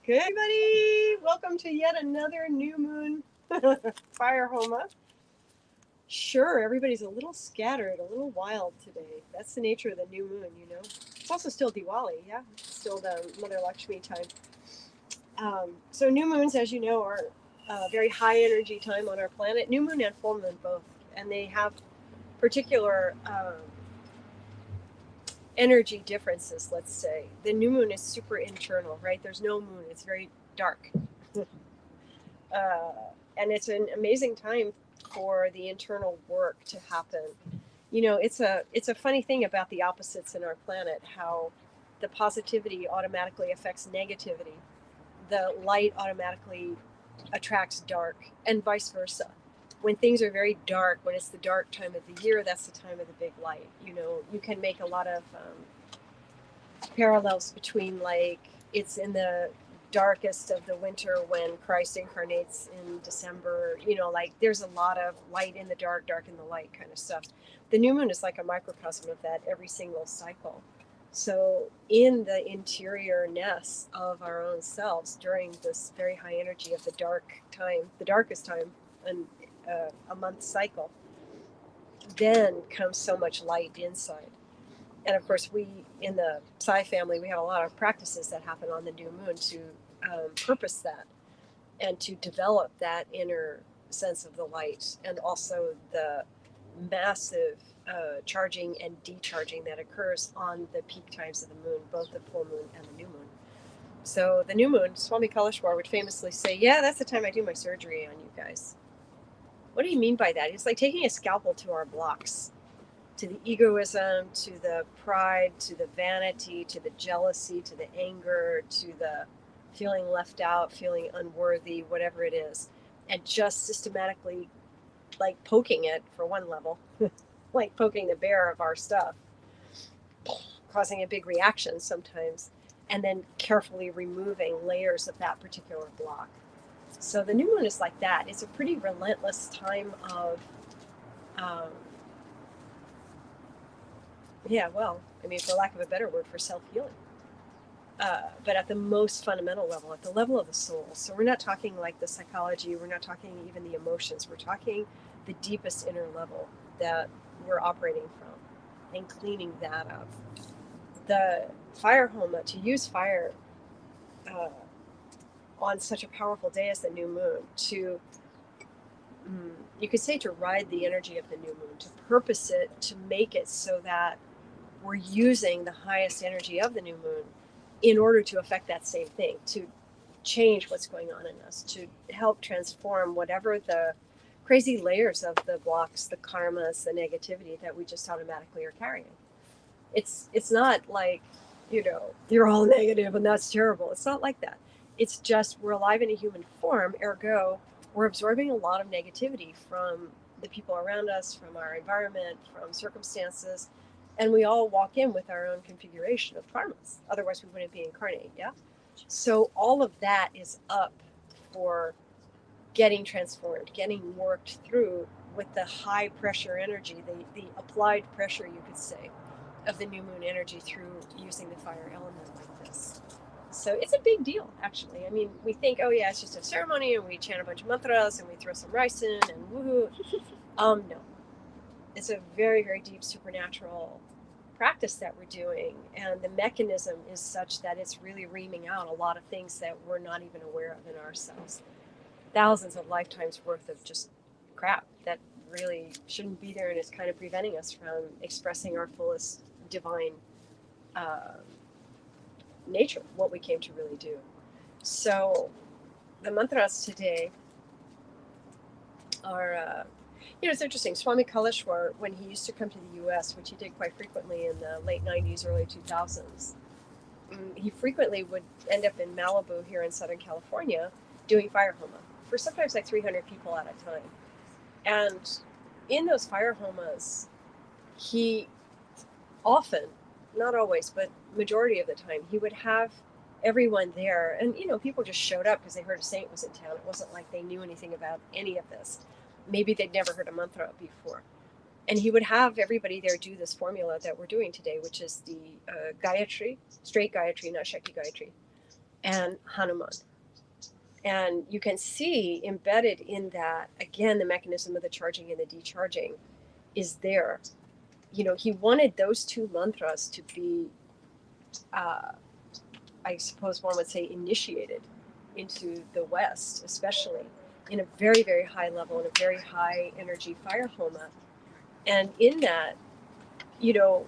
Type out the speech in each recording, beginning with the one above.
Good, everybody. Welcome to yet another new moon fire Homa. Sure, everybody's a little scattered, a little wild today. That's the nature of the new moon, you know. It's also still Diwali, yeah. It's still the Mother Lakshmi time. So new moons, as you know, are a very high energy time on our planet. New moon and full moon both, and they have particular energy differences. Let's say the new moon is super internal, right? There's no moon; it's very dark. uh, and it's an amazing time for the internal work to happen. You know, it's a funny thing about the opposites in our planet, how the positivity automatically affects negativity, the light automatically attracts dark, and vice versa. When things are very dark, when it's the dark time of the year, that's the time of the big light. You know, you can make a lot of parallels between, like, it's in the darkest of the winter when Christ incarnates in December. You know, like there's a lot of light in the dark in the light kind of stuff. The new moon is like a microcosm of that every single cycle. So, in the interiorness of our own selves during this very high energy of the dark time, the darkest time in a month cycle, then comes so much light inside. And of course, we in the Psi family, we have a lot of practices that happen on the new moon to purpose that and to develop that inner sense of the light, and also the massive charging and decharging that occurs on the peak times of the moon, both the full moon and the new moon. So the new moon, Swami Kaleshwar would famously say, "Yeah, that's the time I do my surgery on you guys." What do you mean by that? It's like taking a scalpel to our blocks, to the egoism, to the pride, to the vanity, to the jealousy, to the anger, to the feeling left out, feeling unworthy, whatever it is, and just systematically, like, poking it for one level, like poking the bear of our stuff, causing a big reaction sometimes, and then carefully removing layers of that particular block. So the new moon is like that. It's a pretty relentless time of um, yeah, well, I mean, for lack of a better word, for self healing. But at the most fundamental level, at the level of the soul. So we're not talking like the psychology, we're not talking even the emotions, we're talking the deepest inner level that we're operating from and cleaning that up. The fire homa, to use fire uh, on such a powerful day as the new moon, to you could say to ride the energy of the new moon, to purpose it, to make it so that we're using the highest energy of the new moon in order to affect that same thing, to change what's going on in us, to help transform whatever the crazy layers of the blocks, the karmas, the negativity that we just automatically are carrying. It's not like, you know, you're all negative and that's terrible. It's not like that. It's just we're alive in a human form, ergo we're absorbing a lot of negativity from the people around us, from our environment, from circumstances, and we all walk in with our own configuration of karmas. Otherwise, we wouldn't be incarnate. Yeah. So all of that is up for getting transformed, getting worked through with the high pressure energy, the applied pressure, you could say, of the new moon energy through using the fire element like this. So it's a big deal, actually. I mean, we think, oh yeah, it's just a ceremony, and we chant a bunch of mantras, and we throw some rice in, and woohoo. No, it's a very, very deep supernatural practice that we're doing, and the mechanism is such that it's really reaming out a lot of things that we're not even aware of in ourselves. Thousands of lifetimes worth of just crap that really shouldn't be there, and it's kind of preventing us from expressing our fullest divine uh, nature, what we came to really do. So the mantras today are, it's interesting. Swami Kaleshwar, when he used to come to the U.S., which he did quite frequently in the late 90s, early 2000s, he frequently would end up in Malibu here in Southern California doing fire homa for sometimes like 300 people at a time. And in those fire homas, he often, not always, but majority of the time, he would have everyone there. And, you know, people just showed up because they heard a saint was in town. It wasn't like they knew anything about any of this. Maybe they'd never heard a mantra before. And he would have everybody there do this formula that we're doing today, which is the GAYATRI, straight GAYATRI, not Shakti GAYATRI. and Hanuman. And you can see embedded in that, again, the mechanism of the charging and the decharging is there. You know, he wanted those two mantras to be, I suppose one would say, initiated into the West, especially in a very, very high level, in a very high energy fire homa. And in that, you know,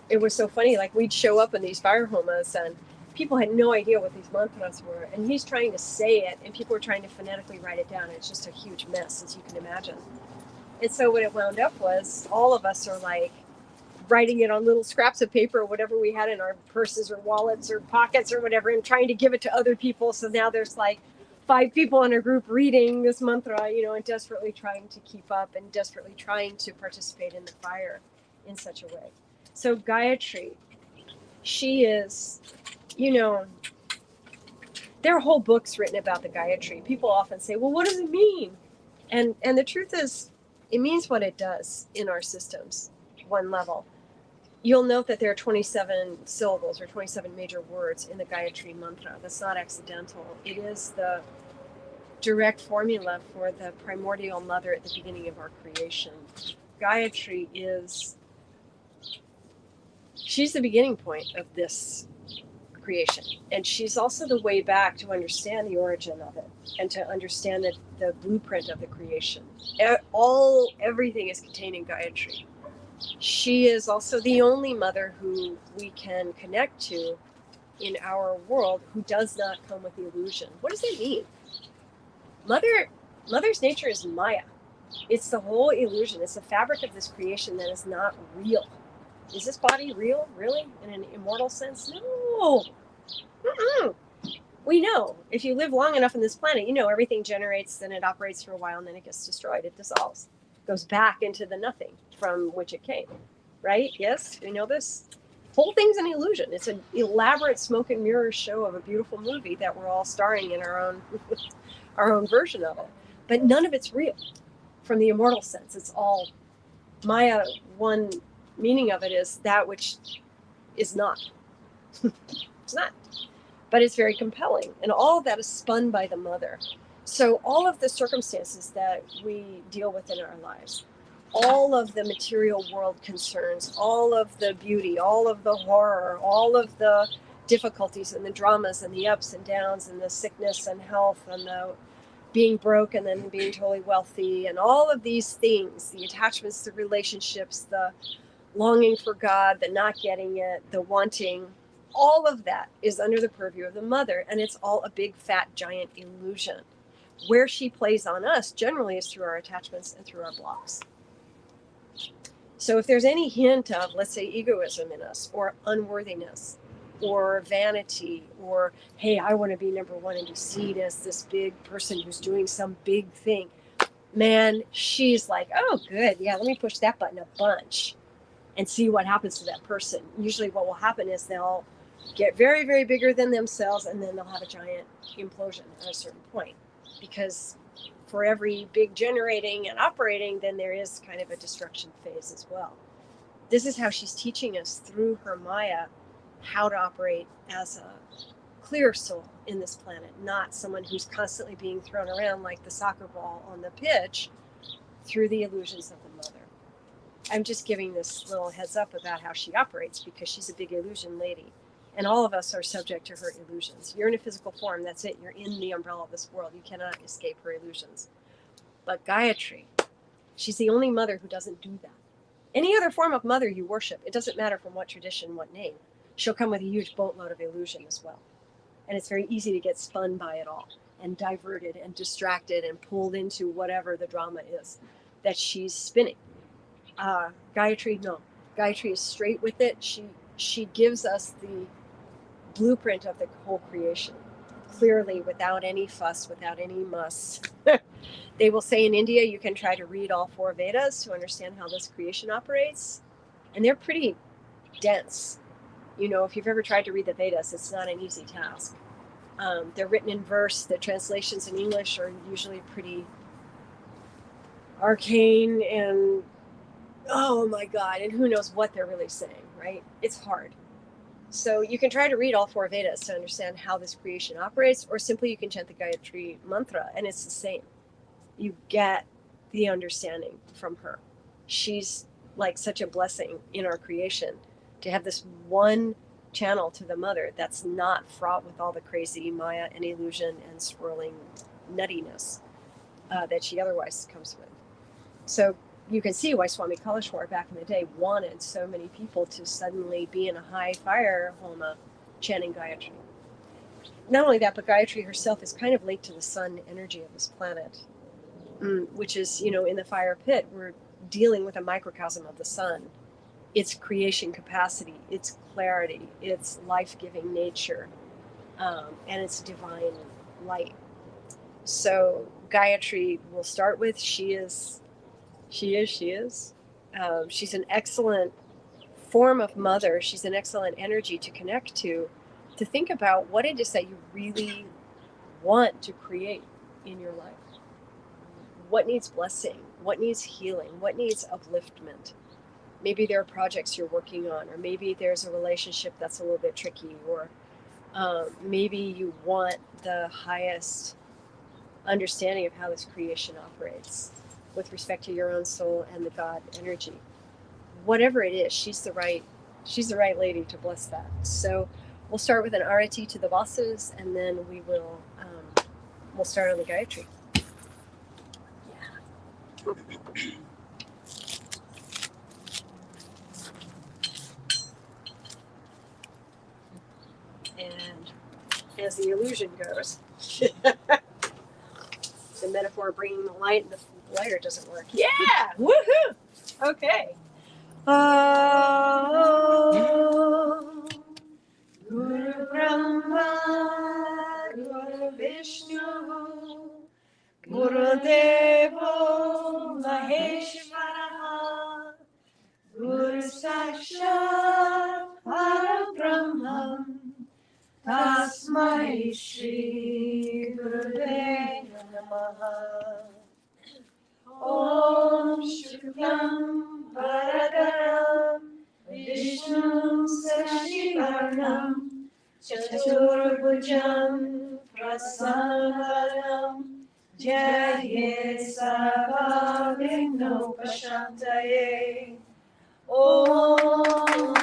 it was so funny. Like, we'd show up in these fire homas and people had no idea what these mantras were. And he's trying to say it and people were trying to phonetically write it down. And it's just a huge mess, as you can imagine. And so what it wound up was all of us are like writing it on little scraps of paper or whatever we had in our purses or wallets or pockets or whatever and trying to give it to other people. So now there's like 5 people in a group reading this mantra, you know, and desperately trying to keep up and desperately trying to participate in the fire in such a way. So Gayatri, she is, you know, there are whole books written about the Gayatri. People often say, well, what does it mean? And the truth is, it means what it does in our systems, one level. You'll note that there are 27 syllables or 27 major words in the Gayatri mantra. That's not accidental. It is the direct formula for the primordial mother at the beginning of our creation. Gayatri is, she's the beginning point of this creation. And she's also the way back to understand the origin of it and to understand the blueprint of the creation. Everything is contained in Gayatri. She is also the only mother who we can connect to in our world who does not come with the illusion. What does that mean? Mother's nature is Maya. It's the whole illusion. It's the fabric of this creation that is not real. Is this body real, really, in an immortal sense? No. We know if you live long enough on this planet, you know everything generates, then it operates for a while, and then it gets destroyed. It dissolves. It goes back into the nothing from which it came. Right? Yes, we know this. Whole thing's an illusion. It's an elaborate smoke and mirrors show of a beautiful movie that we're all starring in our own version of it. But none of it's real from the immortal sense. It's all Maya. One meaning of it is that which is not. It's not. But it's very compelling. And all of that is spun by the mother. So all of the circumstances that we deal with in our lives, all of the material world concerns, all of the beauty, all of the horror, all of the difficulties and the dramas and the ups and downs and the sickness and health and the being broke and then being totally wealthy and all of these things, the attachments, the relationships, the longing for God, the not getting it, the wanting, all of that is under the purview of the mother, and it's all a big, fat, giant illusion. Where she plays on us generally is through our attachments and through our blocks. So if there's any hint of, let's say, egoism in us, or unworthiness, or vanity, or, hey, I want to be number one and be seen as this big person who's doing some big thing, man, she's like, oh, good, yeah, let me push that button a bunch and see what happens to that person. Usually what will happen is they'll get very, very bigger than themselves, and then they'll have a giant implosion at a certain point. Because for every big generating and operating, then there is kind of a destruction phase as well. This is how she's teaching us through her Maya how to operate as a clear soul in this planet, not someone who's constantly being thrown around like the soccer ball on the pitch through the illusions of the mother. I'm just giving this little heads up about how she operates because she's a big illusion lady. And all of us are subject to her illusions. You're in a physical form, that's it. You're in the umbrella of this world. You cannot escape her illusions. But Gayatri, she's the only mother who doesn't do that. Any other form of mother you worship, it doesn't matter from what tradition, what name, she'll come with a huge boatload of illusion as well. And it's very easy to get spun by it all and diverted and distracted and pulled into whatever the drama is that she's spinning. Gayatri, no. Gayatri is straight with it. She gives us the blueprint of the whole creation, clearly, without any fuss, without any muss. They will say in India, you can try to read all 4 Vedas to understand how this creation operates. And they're pretty dense. You know, if you've ever tried to read the Vedas, it's not an easy task. They're written in verse. The translations in English are usually pretty arcane and, oh my God, and who knows what they're really saying, right? It's hard. So you can try to read all 4 Vedas to understand how this creation operates, or simply you can chant the Gayatri mantra, and it's the same. You get the understanding from her. She's like such a blessing in our creation to have this one channel to the mother that's not fraught with all the crazy Maya and illusion and swirling nuttiness that she otherwise comes with. So you can see why Swami Kaleshwar back in the day wanted so many people to suddenly be in a high fire homa chanting Gayatri. Not only that, but Gayatri herself is kind of linked to the sun energy of this planet, which is, in the fire pit, we're dealing with a microcosm of the sun. Its creation capacity, its clarity, its life-giving nature, and its divine light. So Gayatri will start with, she is. She's an excellent form of mother. She's an excellent energy to connect to think about what it is that you really want to create in your life. What needs blessing? What needs healing? What needs upliftment? Maybe there are projects you're working on, or maybe there's a relationship that's a little bit tricky, or maybe you want the highest understanding of how this creation operates with respect to your own soul and the God energy. Whatever it is, she's the right lady to bless that. So we'll start with an arati to the vasus, and then we'll start on the Gayatri. And as the illusion goes, the metaphor of bringing the light and the lighter doesn't work. Yeah! Woohoo! Okay. Guru Brahma, Guru Vishnu, Guru Devo Maheshwara, Guru Sakshat Parabrahma, Tasmai Shri Gurave Namaha. Om Shuklam Bharadaram Vishnu Sashivarnam Chaturbhujam Prasannaram Jayet Sarvavigno Pashantaye. Om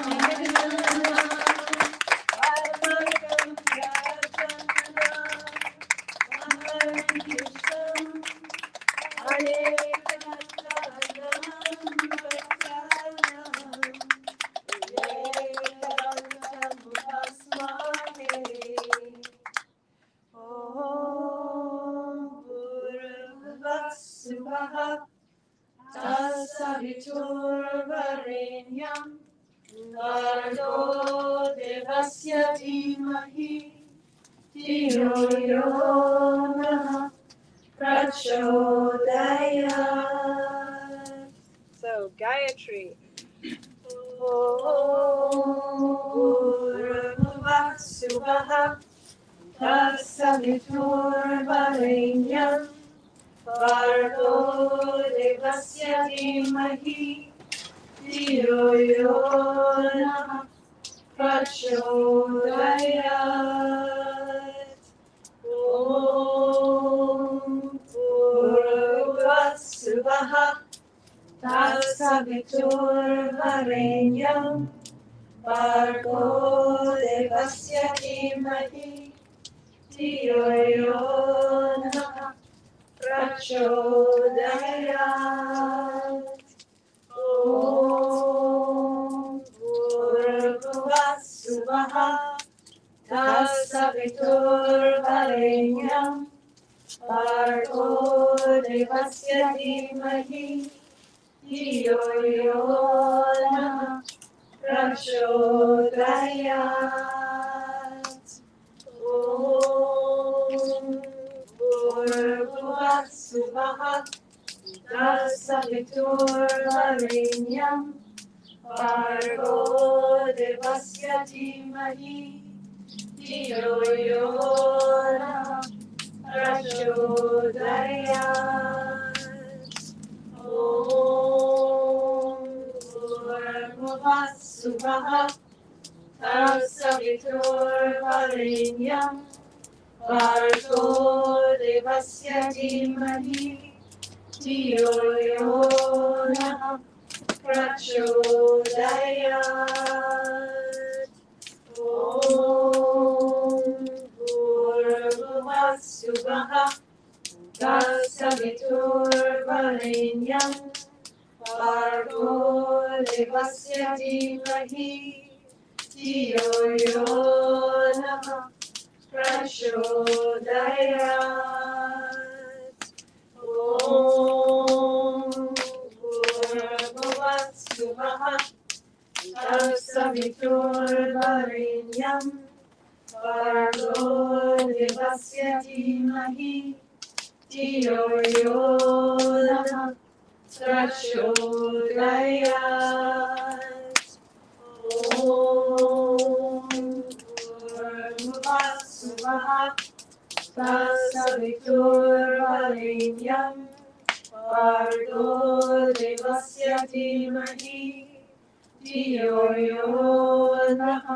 swaha, tas-savitur vareynyam, bhargo devasya dhi-mahi, dhi-yo-yo prachodayat. So Gayatri. Om swaha, tas-savitur vareynyam, bhargo devasya dhi-mahi, dhi-yo-yo prachodayat. Om swaha, tas-savitur vareynyam, bhargo devasya dhi-mahi, dhi-yo-yo prachodayat. Om swaha, tas-savitur vareynyam, bhargo devasya dhi-mahi, dhi-yo-yo prachodayat. Om swaha, tas-savitur vareynyam, bhargo devasya dhi-mahi, dhi-yo-yo prachodayat. Om swaha, tas-savitur vareynyam bhargo devasya dhi-mahi dhi-yo-yo nah prachodayat. Om bhurbhuvah swaha tas-savitur vareynyam bhargo devasya dhi-mahi dhi-yo-yo nah prachodayat. Om bhurbhuvah swaha tas-savitur vareynyam bhargo devasya dhi-mahi dhi-yo-yo nah prachodayat. Om bhurbhuvah swaha tas-savitur vareynyam bhargo devasya dhi-mahi dhi-yo-yo nah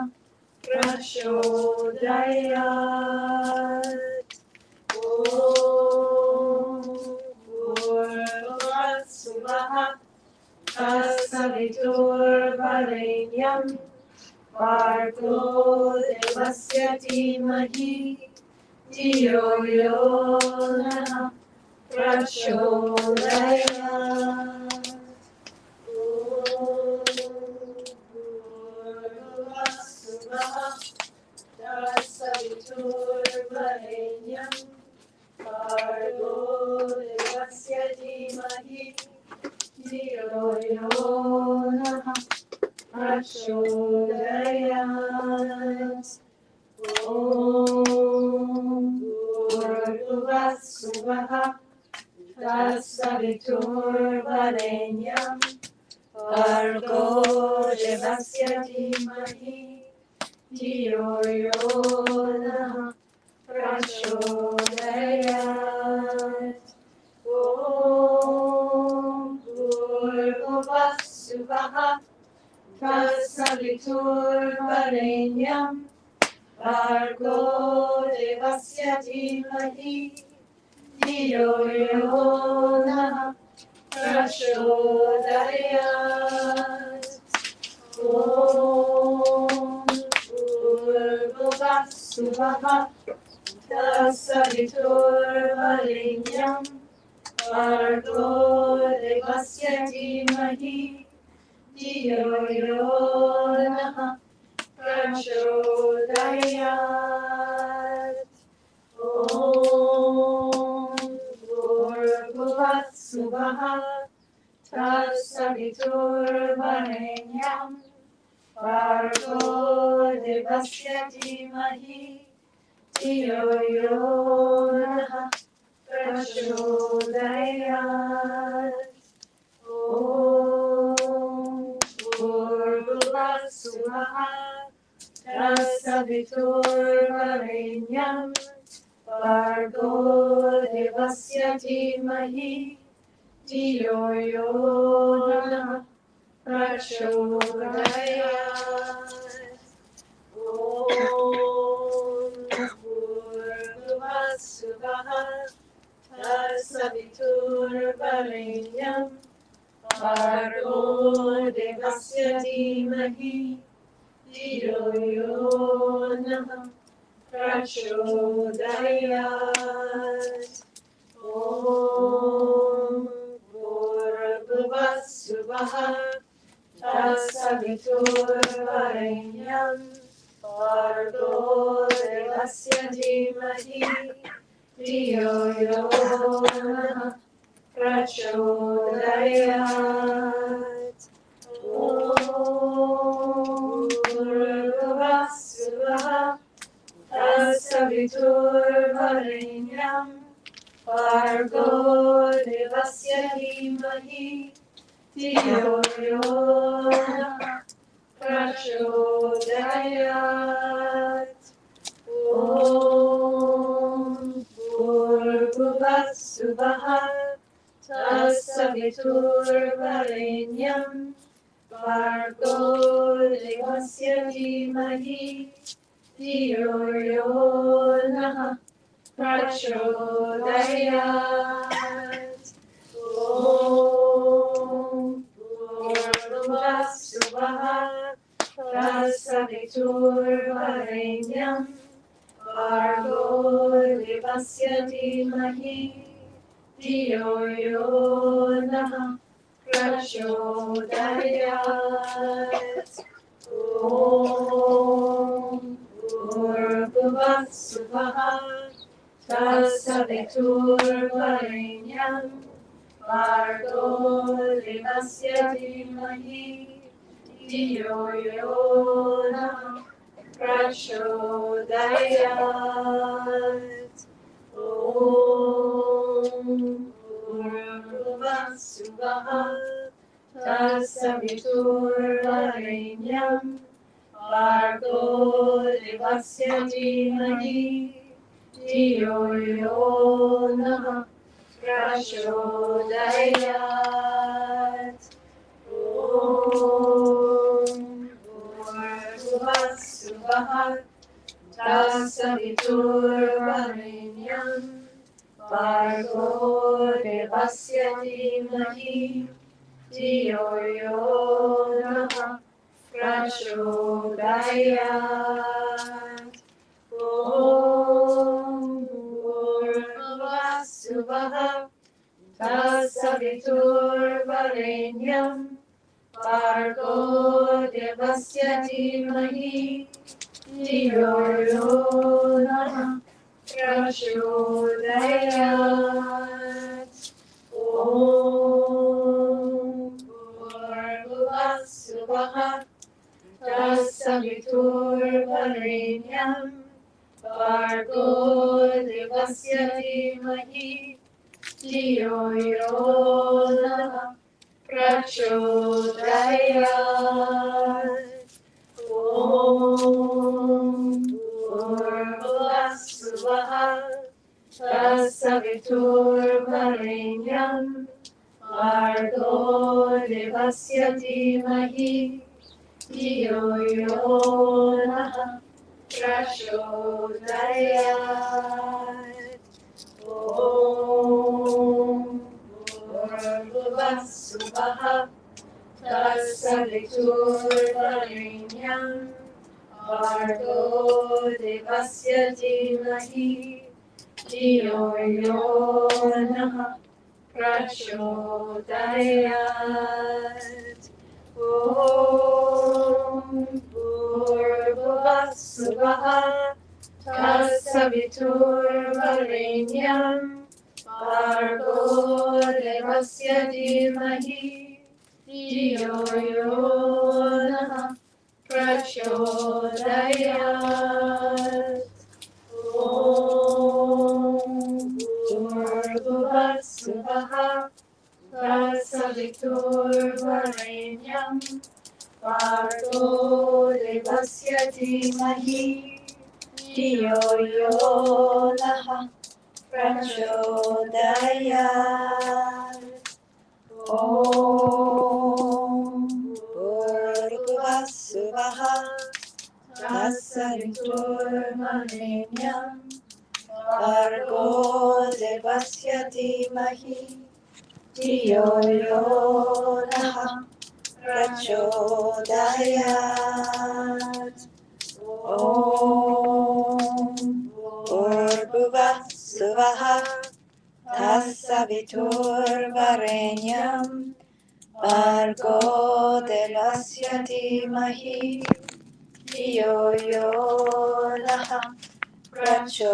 prachodayat. Om bhurbhuvah swaha tas-savitur vareynyam bhargo devasya dhi-mahi dhi-yo-yo nah prachodayat. Om bhurbhuvah swaha tas-savitur vareynyam bhargo devasya dhi-mahi dhi-yo-yo nah prachodayat. Om bhurbhuvah swaha tas-savitur vareynyam bhargo devasya dhi-mahi dhi-yo-yo nah prachodayat. Om bhurbhuvah swaha tas-savitur vareynyam bhargo devasya dhi-mahi dhi-yo-yo nah prachodayat. Om bhurbhuvah swaha tas-savitur vareynyam bhargo devasya dhi-mahi dhi-yo-yo nah prachodayat. Om bhurbhuvah swaha tas-savitur vareynyam bhargo devasya dhi-mahi dhi-yo-yo nah prachodayat. Om bhurbhuvah swaha tas-savitur vareynyam bhargo devasya dhi-mahi dhi-yo-yo nah prachodayat. Om bhurbhuvah swaha tas-savitur vareynyam bhargo devasya dhi-mahi dhi-yo-yo nah prachodayat. Om bhurbhuvah swaha tas-savitur vareynyam bhargo devasya dhi-mahi dhi-yo-yo nah prachodayat. Om bhurbhuvah swaha tas-savitur vareynyam bhargo devasya dhi-mahi dhi-yo-yo nah prachodayat. Om bhurbhuvah swaha tas-savitur vareynyam Bhargo devasya dhi-mahi dhi-yo-yo nah prachodayat. Om swaha tas-savitur vareynyam bhargo devasya dhi-mahi dhi-yo-yo nah prachodayat. Om swaha tas-savitur vareynyam bhargo devasya dhi-mahi dhi-yo-yo nah prachodayat. Om swaha tas-savitur vareynyam bhargo devasya dhi-mahi dhi-yo-yo nah prachodayat. Om swaha tas-savitur vareynyam bhargo devasya dhi-mahi dhi-yo-yo nah prachodayat. Om swaha tas-savitur vareynyam bhargo devasya dhi-mahi dhi-yo-yo nah prachodayat. Om swaha tas-savitur vareynyam bhargo devasya dhi-mahi dhi-yo-yo nah prachodayat. Om swaha tas-savitur vareynyam bhargo devasya dhi-mahi dhi-yo-yo nah prachodayat. Om swaha tas-savitur vareynyam bhargo devasya dhi-mahi dhi-yo-yo nah prachodayat. Om swaha tas-savitur vareynyam bhargo devasya dhi-mahi dhi-yo-yo nah prachodayat. Om swaha tas-savitur vareynyam bhargo devasya dhi-mahi dhi-yo-yo nah prachodayat. Om swaha tas-savitur vareynyam bhargo devasya dhi-mahi dhi-yo-yo nah prachodayat. Om swaha tas-savitur vareynyam bhargo devasya dhi-mahi dhi-yo-yo nah prachodayat.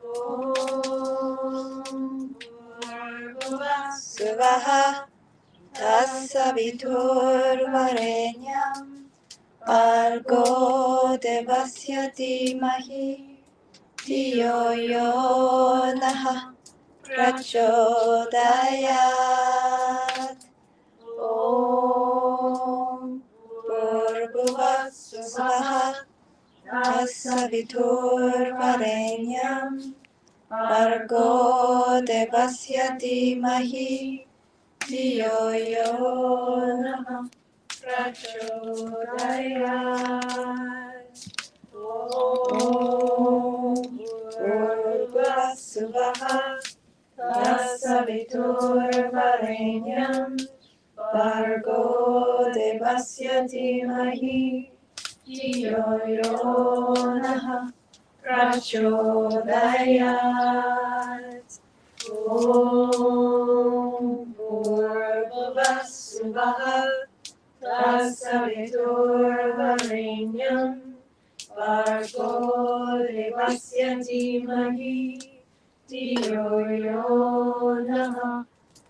Om swaha tas-savitur vareynyam bhargo devasya dhi-mahi dhi-yo-yo nah prachodayat. Om swaha tas-savitur vareynyam bhargo devasya dhi-mahi dhi-yo-yo naha prachodayat. Om bhurbhuvah swaha tas-savitur vareynyam bhargo devasya dhi-mahi dhi-yo-yo naha prachodayat. Om bhurbhuvah swaha tas-savitur vareynyam bhargo devasya dhi-mahi dhi-yo-yo naha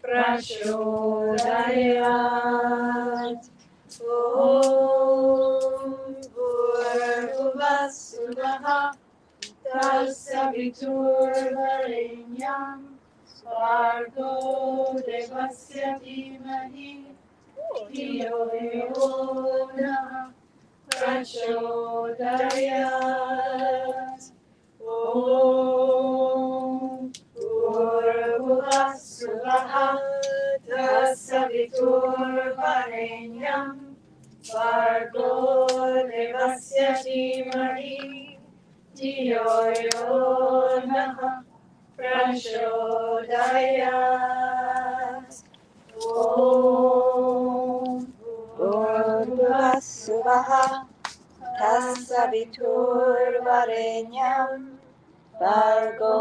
prachodayat. Om bhurbhuvah swaha tas-savitur vareynyam bhargo devasya dhi-mahi dhi-yo-yo naha prachodayat. Om bhurbhuvah swaha tas-savitur vareynyam bhargo devasya dhi-mahi dhi-yo-yo naha prachodayat. Om bhurbhuvah swaha tas-savitur vareynyam bhargo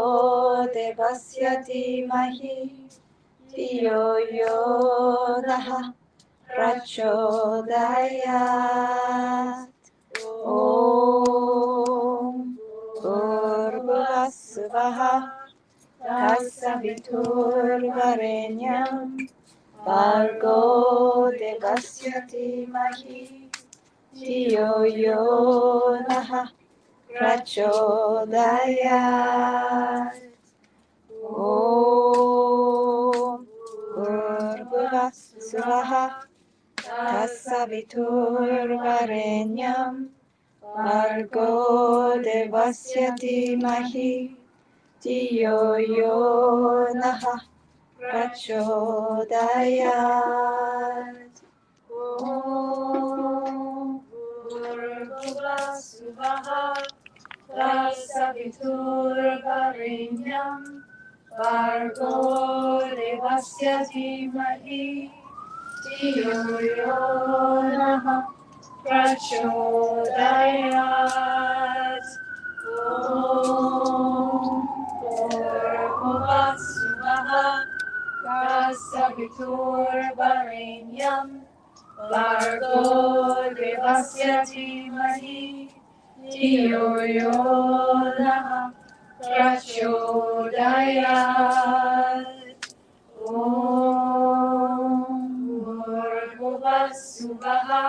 devasya dhi-mahi dhi-yo-yo naha prachodayat. Om bhurbhuvah swaha tas-savitur vareynyam bhargo devasya dhi-mahi dhi-yo-yo naha prachodayat. Om bhurbhuvah swaha tas-savitur vareynyam bhargo devasya dhi-mahi dhi-yo-yo naha prachodayat. Om bhurbhuvah swaha tas-savitur vareynyam bhargo devasya dhi-mahi dhi-yo-yo naha prachodayat. Om bhurbhuvah swaha tas-savitur vareynyam bhargo devasya dhi-mahi dhi-yo-yo naha prachodayat. Om bhurbhuvah swaha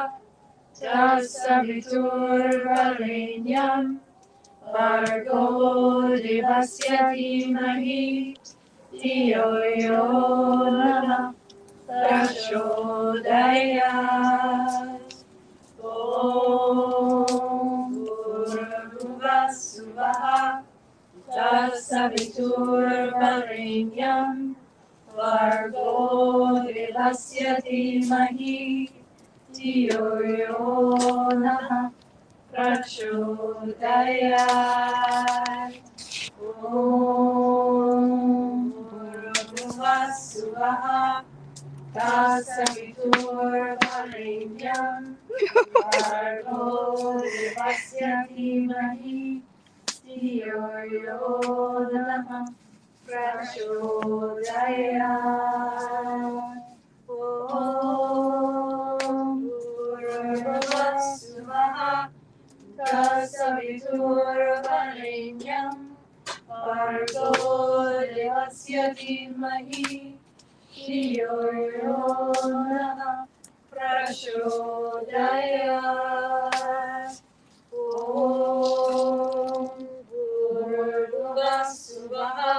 tas-savitur vareynyam bhargo devasya dhi-mahi dhi-yo-yo naha prachodayat. Om bhurbhuvah swaha tas-savitur vareynyam bhargo devasya dhi-mahi dhi-yo-yo naha prachodayat. Om bhurbhuvah swaha tas-savitur vareynyam bhargo devasya dhi-mahi dhi-yo-yo naha prachodayat. Om bhurbhuvah swaha tas-savitur vareynyam bhargo devasya dhi-mahi dhi-yo-yo naha prachodayat. Om bhurbhuvah swaha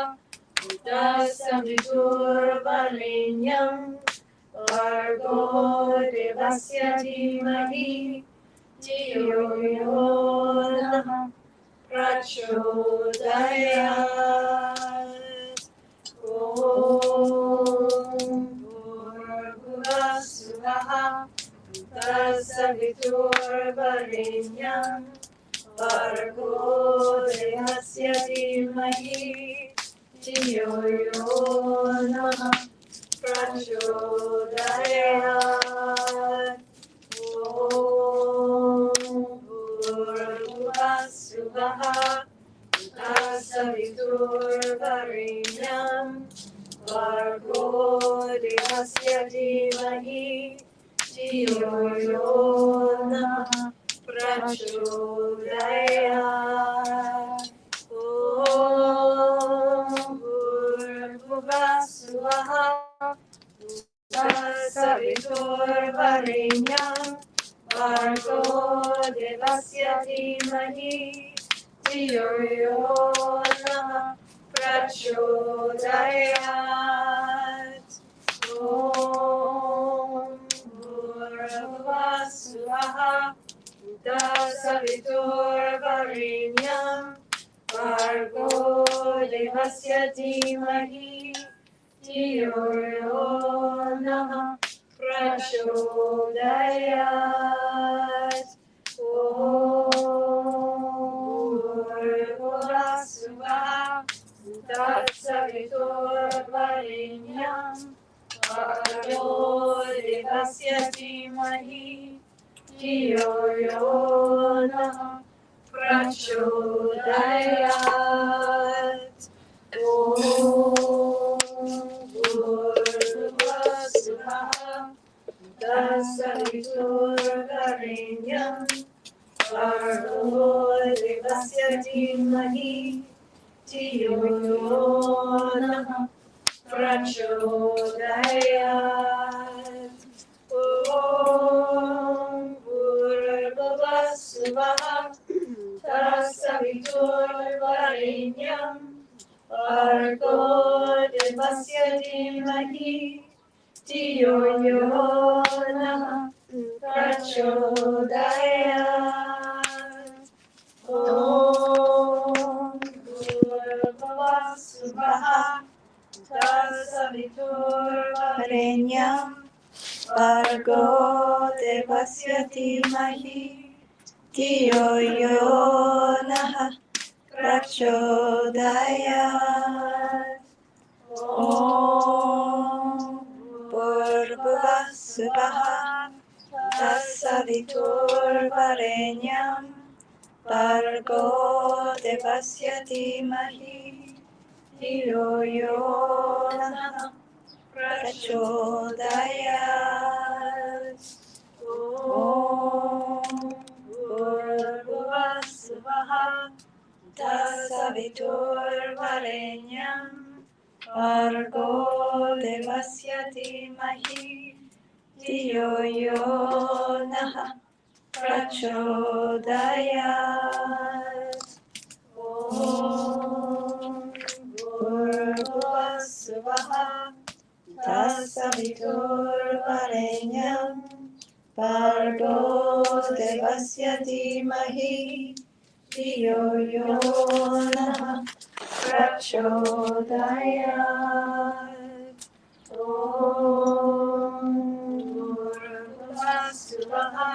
tas-savitur vareynyam bhargo devasya dhi-mahi dhi-yo-yo naha prachodayat. Om swaha. Tas-savitur vareynyam. Bhargo devasya dhi-mahi. Dhi-yo-yo nama prachodayat. Om bhuv tas-savitur vareynyam. Bhargo devasya dhi-mahi. Dhi-yo-yo nama prachodayat. Om bhuv tas-savitur vareynyam. Bhargo devasya dhi-mahi. Dhi-yo-yo nama prachodayat. Om bhuv tas-savitur vareynyam. Bhargo devasya dhi-mahi. Dhi-yo-yo nama prachodayat. Om bhuv tas-savitur vareynyam. Bhargo devasya dhi-mahi. Dhi-yo-yo nama prachodayat. Om bhuv tas-savitur vareynyam. Bhargo devasya dhi-mahi. Dhi-yo-yo nama prachodayat. Om bhuv tas-savitur vareynyam. Bhargo devasya dhi-mahi. Dhi-yo-yo nama prachodayat. Om bhuv tas-savitur vareynyam. Bhargo devasya dhi-mahi. Dhi-yo-yo nama prachodayat. Om bhurbhuvah swaha tas-savitur vareynyam. Bhargo devasya dhi-mahi. Dhi-yo-yo nama prachodayat. Om bhurbhuvah swaha tas-savitur vareynyam. Bhargo devasya dhi-mahi. Dhi-yo-yo nama prachodayat. Om bhurbhuvah swaha tas-savitur vareynyam. Bhargo devasya dhi-mahi. Dhi-yo-yo nama prachodayat. Om bhurbhuvah swaha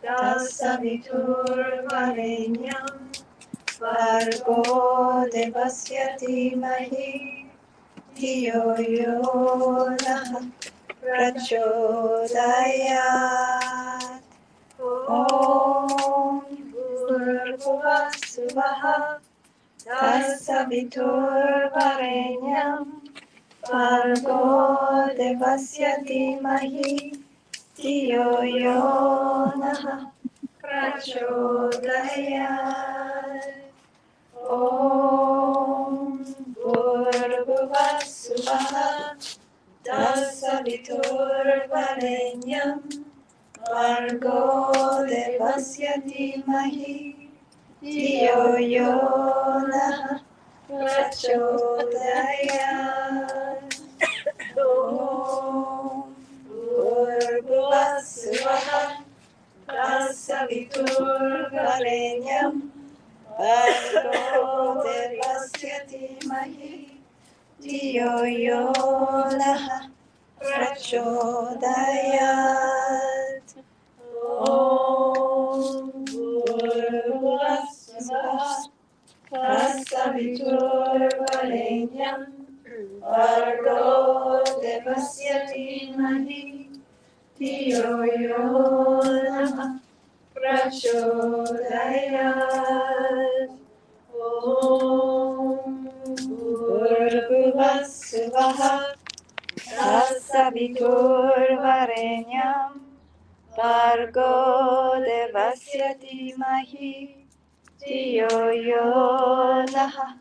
tas-savitur vareynyam. Bhargo devasya dhi-mahi. Dhi-yo-yo nama prachodayat. Om bhurbhuvah swaha tas-savitur vareynyam. Bhargo devasya dhi-mahi. Dhi-yo-yo nama prachodayat. Om bhurbhuvah swaha tas-savitur vareynyam. Bhargo devasya dhi-mahi. Dhi-yo-yo nama prachodayat. Om bhurbhuvah swaha tas-savitur vareynyam. Bhargo devasya dhi-mahi. Dhi-yo-yo nama prachodayat. Om bhurbhuvah swaha tas-savitur vareynyam bhargo devasya dhi-mahi dhi-yo-yo namah prachodayat. Om bhurbhuvah swaha tas-savitur vareynyam bhargo devasya dhi-mahi dhi-yo-yo namah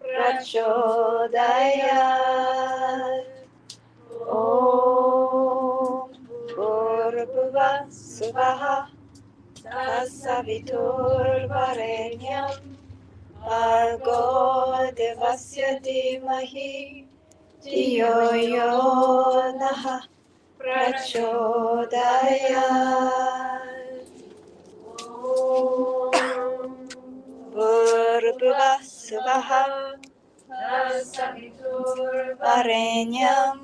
prachodayat. Om bhurbhuvah swaha tas-savitur vareynyam bhargo devasya dhi-mahi dhi-yo-yo namah prachodayat. Om bhurbhuvah swaha tas-savitur vareynyam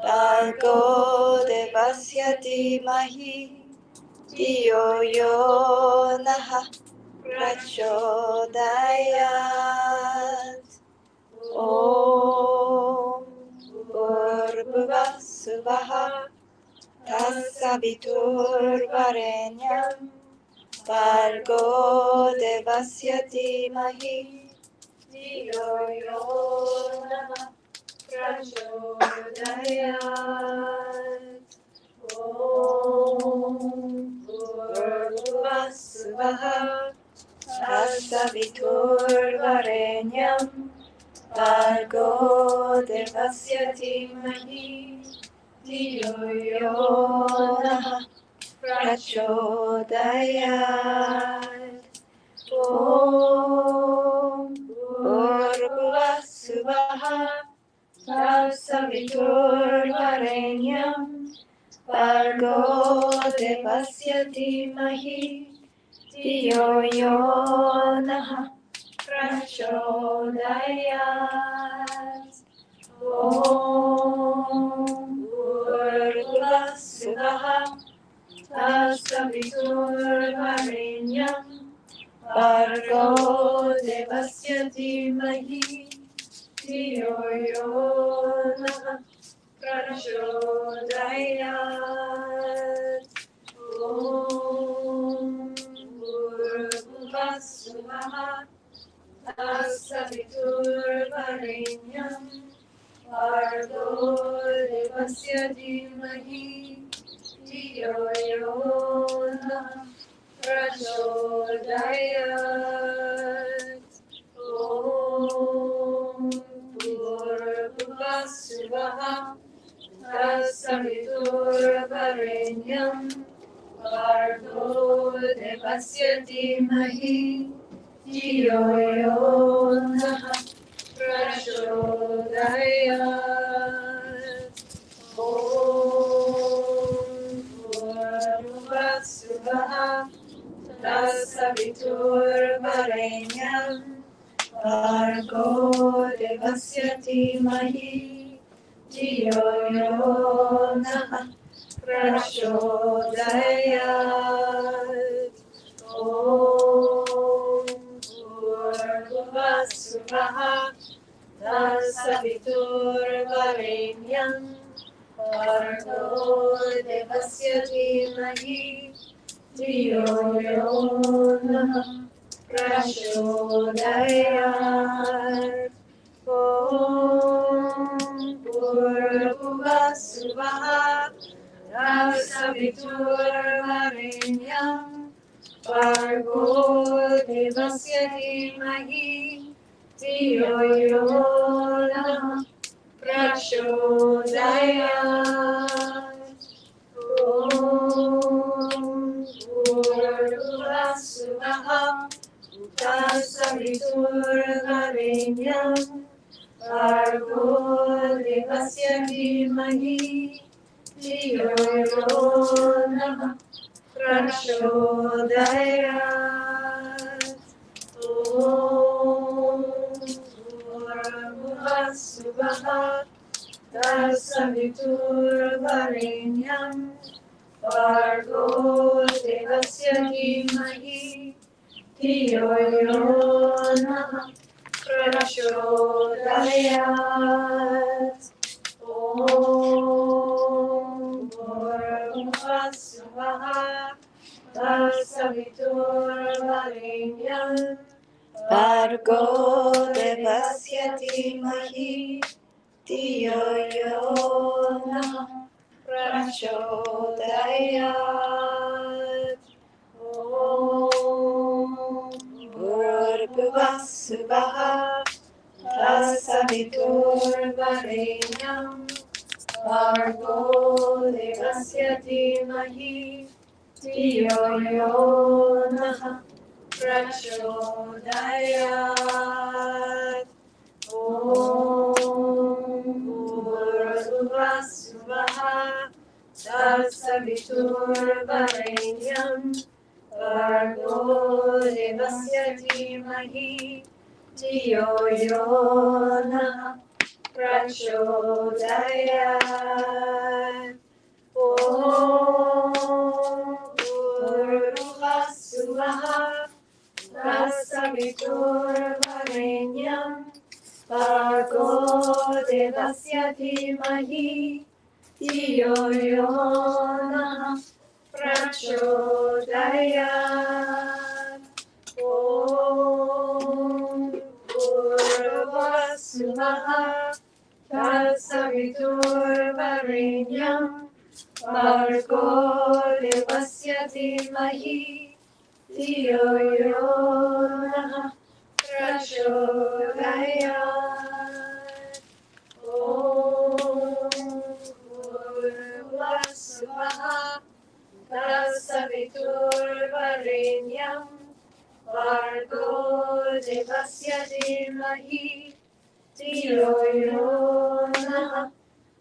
bhargo devasya dhi-mahi dhi-yo-yo namah prachodayat. Om bhurbhuvah swaha tas-savitur vareynyam bhargo devasya dhi-mahi dhi-yo-yo namah prachodayat. Om bhurbhuvah swaha tas-savitur vareynyam bhargo devasya dhi-mahi dhi-yo-yo namah prachodayat. Om bhurbhuvah swaha tas-savitur vareynyam bhargo devasya dhi-mahi dhi-yo-yo namah prachodayat. Om bhurbhuvah swaha tas-savitur vareynyam bhargo devasya dhi-mahi dhi-yo-yo namah prachodayat. Om bhurbhuvah swaha tas-savitur vareynyam bhargo devasya dhi-mahi dhi-yo-yo namah prachodayat. Om bhurbhuvah swaha tas-savitur vareynyam bhargo devasya dhi-mahi dhi-yo-yo namah prachodayat. Om bhurbhuvah swaha tas-savitur vareynyam bhargo devasya dhi-mahi dhi-yo-yo namah prachodayat. Om bhurbhuvah swaha tas-savitur vareynyam bhargo devasya dhi-mahi dhi-yo-yo namah prachodayat. Om bhurbhuvah swaha tas-savitur vareynyam bhargo devasya dhi-mahi dhi-yo-yo namah prachodayat. Om bhurbhuvah swaha tas-savitur vareynyam bhargo devasya dhi-mahi dhi-yo-yo namah prachodayat. Om bhurbhuvah swaha tas-savitur vareynyam bhargo devasya dhi-mahi dhi-yo-yo nah prachodayat. Om bhurbhuva swaha tas-savitur vareynyam Bhargo devasya dhi-mahi dhi-yo-yo prachodayat. Om Bhurbhuvah swaha tas-savitur vareynyam bhargo devasya dhi-mahi dhi-yo-yo nah prachodayat. Om bhurbhuva swaha tas-savitur vareynyam bhargo devasya dhi-mahi dhi-yo-yo nah prachodayat. Om bhurbhuva swaha tas-savitur vareynyam bhargo devasya dhi-mahi dhi-yo-yo nah prachodayat. Om bhurbhuva swaha tas-savitur vareynyam bhargo devasya dhi-mahi dhi-yo-yo nah prachodayat. Om bhurbhuva swaha tas-savitur vareynyam bhargo devasya dhi-mahi dhi-yo-yo nah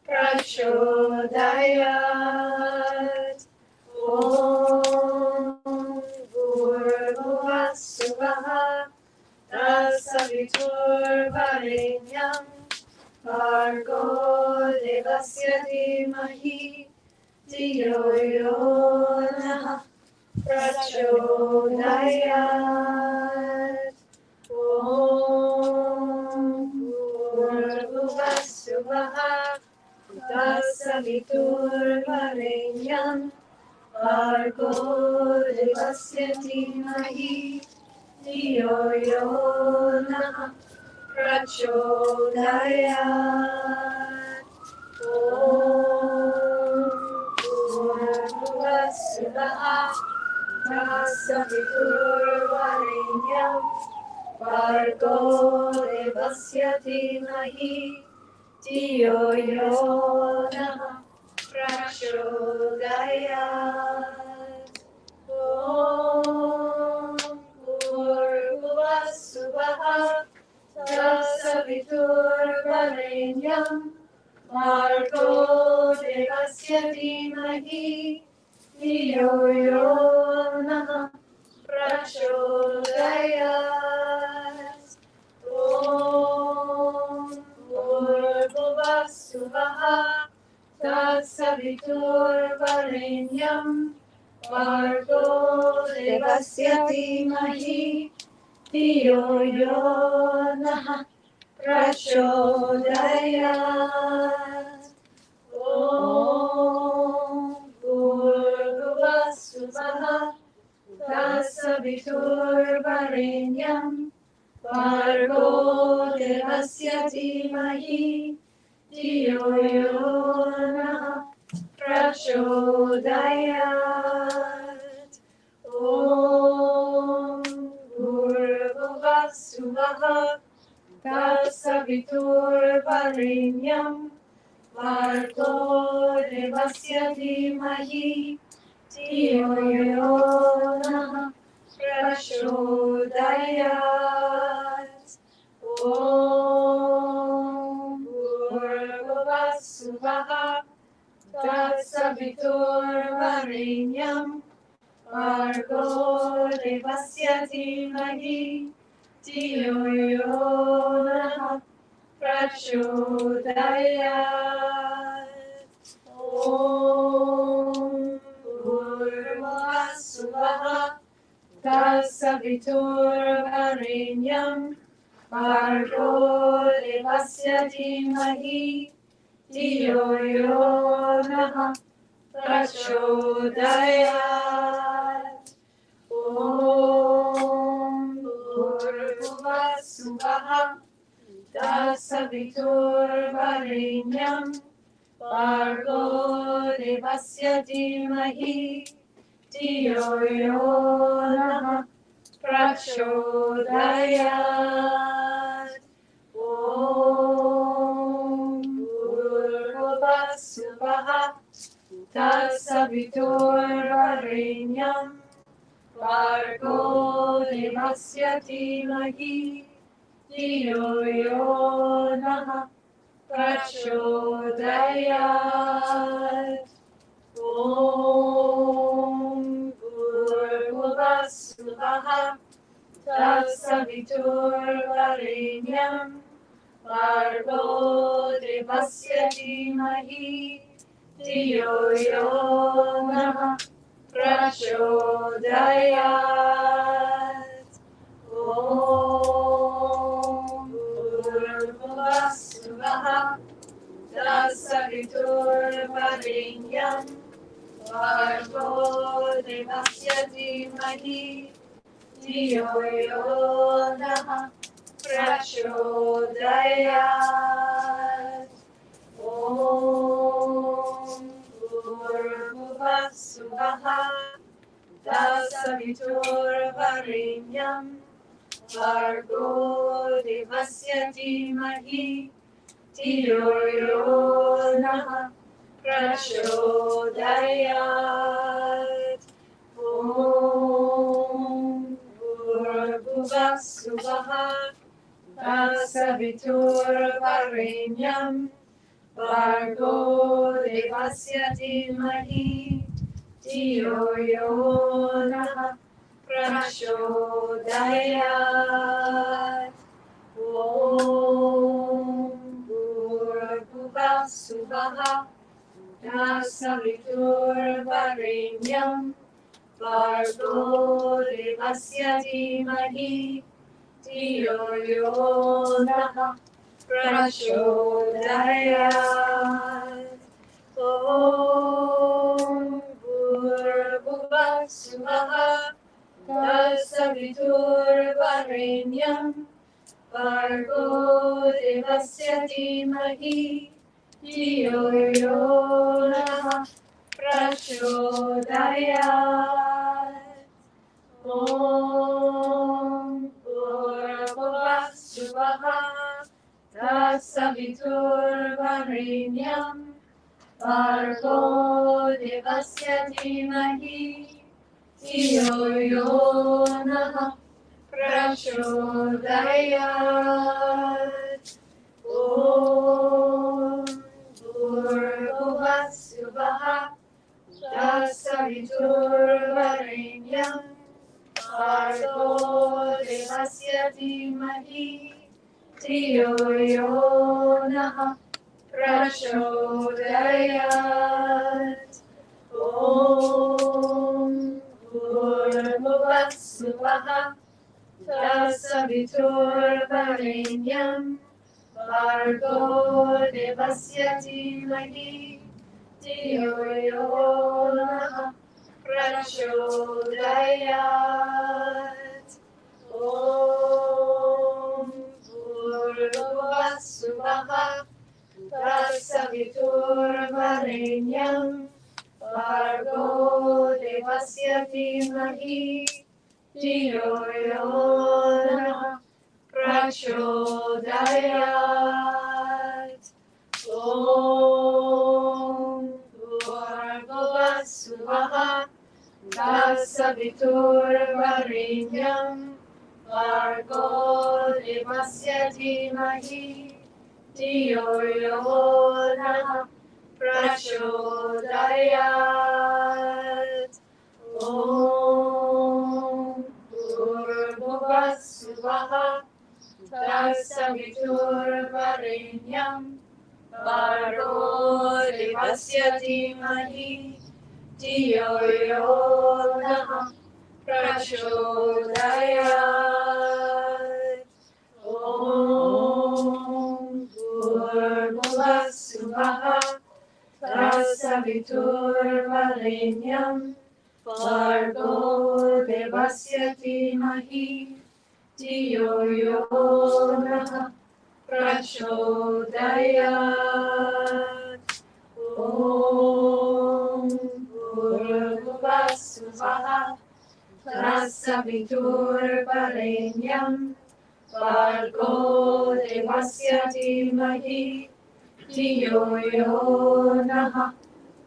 prachodayat. Om bhurbhuva swaha tas-savitur vareynyam bhargo devasya dhi-mahi dhi-yo-yo nah prachodayat. Om bhurbhuva swaha tas-savitur vareynyam bhargo devasya dhi-mahi dhi-yo-yo nah prachodayat. Om bhurbhuva swaha tas-savitur vareynyam bhargo devasya dhi-mahi dhi-yo-yo nah prachodayat. Om bhurbhuva swaha tas-savitur vareynyam bhargo devasya dhi-mahi dhi-yo-yo nah prachodayat. Om bhurbhuva swaha tas-savitur vareynyam bhargo devasya dhi-mahi dhi-yo-yo nah prachodayat. Om bhurbhuva swaha tas-savitur vareynyam bhargo devasya dhi-mahi dhi-yo-yo nah prachodayat. Om bhurbhuva swaha tas-savitur vareynyam bhargo devasya dhi-mahi dhi-yo-yo nah prachodayat. Om bhurbhuva swaha tas-savitur vareynyam bhargo devasya dhi-mahi dhi-yo-yo nah prachodayat. Om bhurbhuva swaha tas-savitur vareynyam bhargo devasya dhi-mahi dhi-yo-yo naha prachodayat. Om bhurbhuva swaha tas-savitur vareynyam bhargo devasya dhi-mahi dhi-yo-yo naha prachodayat. Om bhurbhuva swaha tas-savitur vareynyam bhargo devasya dhi-mahi dhi-yo-yo naha prachodayat. Om bhurbhuva swaha tas-savitur vareynyam bhargo devasya dhi-mahi dhi-yo-yo naha prachodayat. Om bhurbhuva swaha tas-savitur vareynyam bhargo devasya dhi-mahi dhi-yo-yo naha prachodayat. Om bhurbhuva swaha tas-savitur vareynyam bhargo devasya dhi-mahi dhi-yo-yo naha prachodayat. Om bhurbhuva swaha tas-savitur vareynyam bhargo devasya dhi-mahi dhi-yo-yo naha prachodayat. Om bhurbhuva swaha tas-savitur vareynyam bhargo devasya dhi-mahi dhi-yo-yo naha prachodayat. Om bhurbhuva swaha tas-savitur vareynyam bhargo devasya dhi-mahi dhi-yo-yo naha prachodayat. Om bhurbhuva swaha tas-savitur vareynyam bhargo devasya dhi-mahi dhi-yo-yo naha prachodayat. Om bhurbhuva swaha tas-savitur vareynyam bhargo devasya dhi-mahi dhi-yo-yo naha prachodayat. Om bhurbhuva swaha tas-savitur vareynyam bhargo devasya dhi-mahi dhi-yo-yo naha prachodayat. Om bhurbhuva swaha tas-savitur vareynyam bhargo devasya dhi-mahi dhi-yo-yo naha prachodayat. Om bhurbhuva swaha tas-savitur vareynyam bhargo devasya dhi-mahi dhi-yo-yo naha prachodayat. Om bhurbhuva swaha tas-savitur vareynyam bhargo devasya dhi-mahi dhi-yo-yo nah prachodayat. Om bhurbhuvah swaha tas-savitur vareynyam bhargo devasya dhi-mahi dhi-yo-yo nah prachodayat. Om bhurbhuvah swaha tas-savitur vareynyam bhargo devasya dhi-mahi dhi-yo-yo nah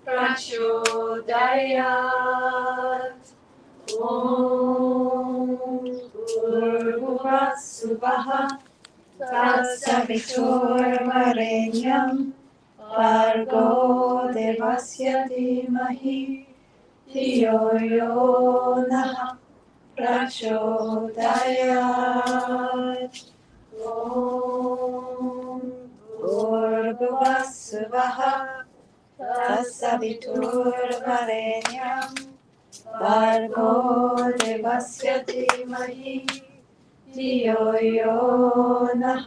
prachodayat. Om bhurbhuvah swaha tas-savitur vareynyam bhargo devasya dhi-mahi dhi-yo-yo nah prachodayat. Om bhurbhuvah swaha tas-savitur vareynyam bhargo devasya dhi-mahi dhi-yo-yo nah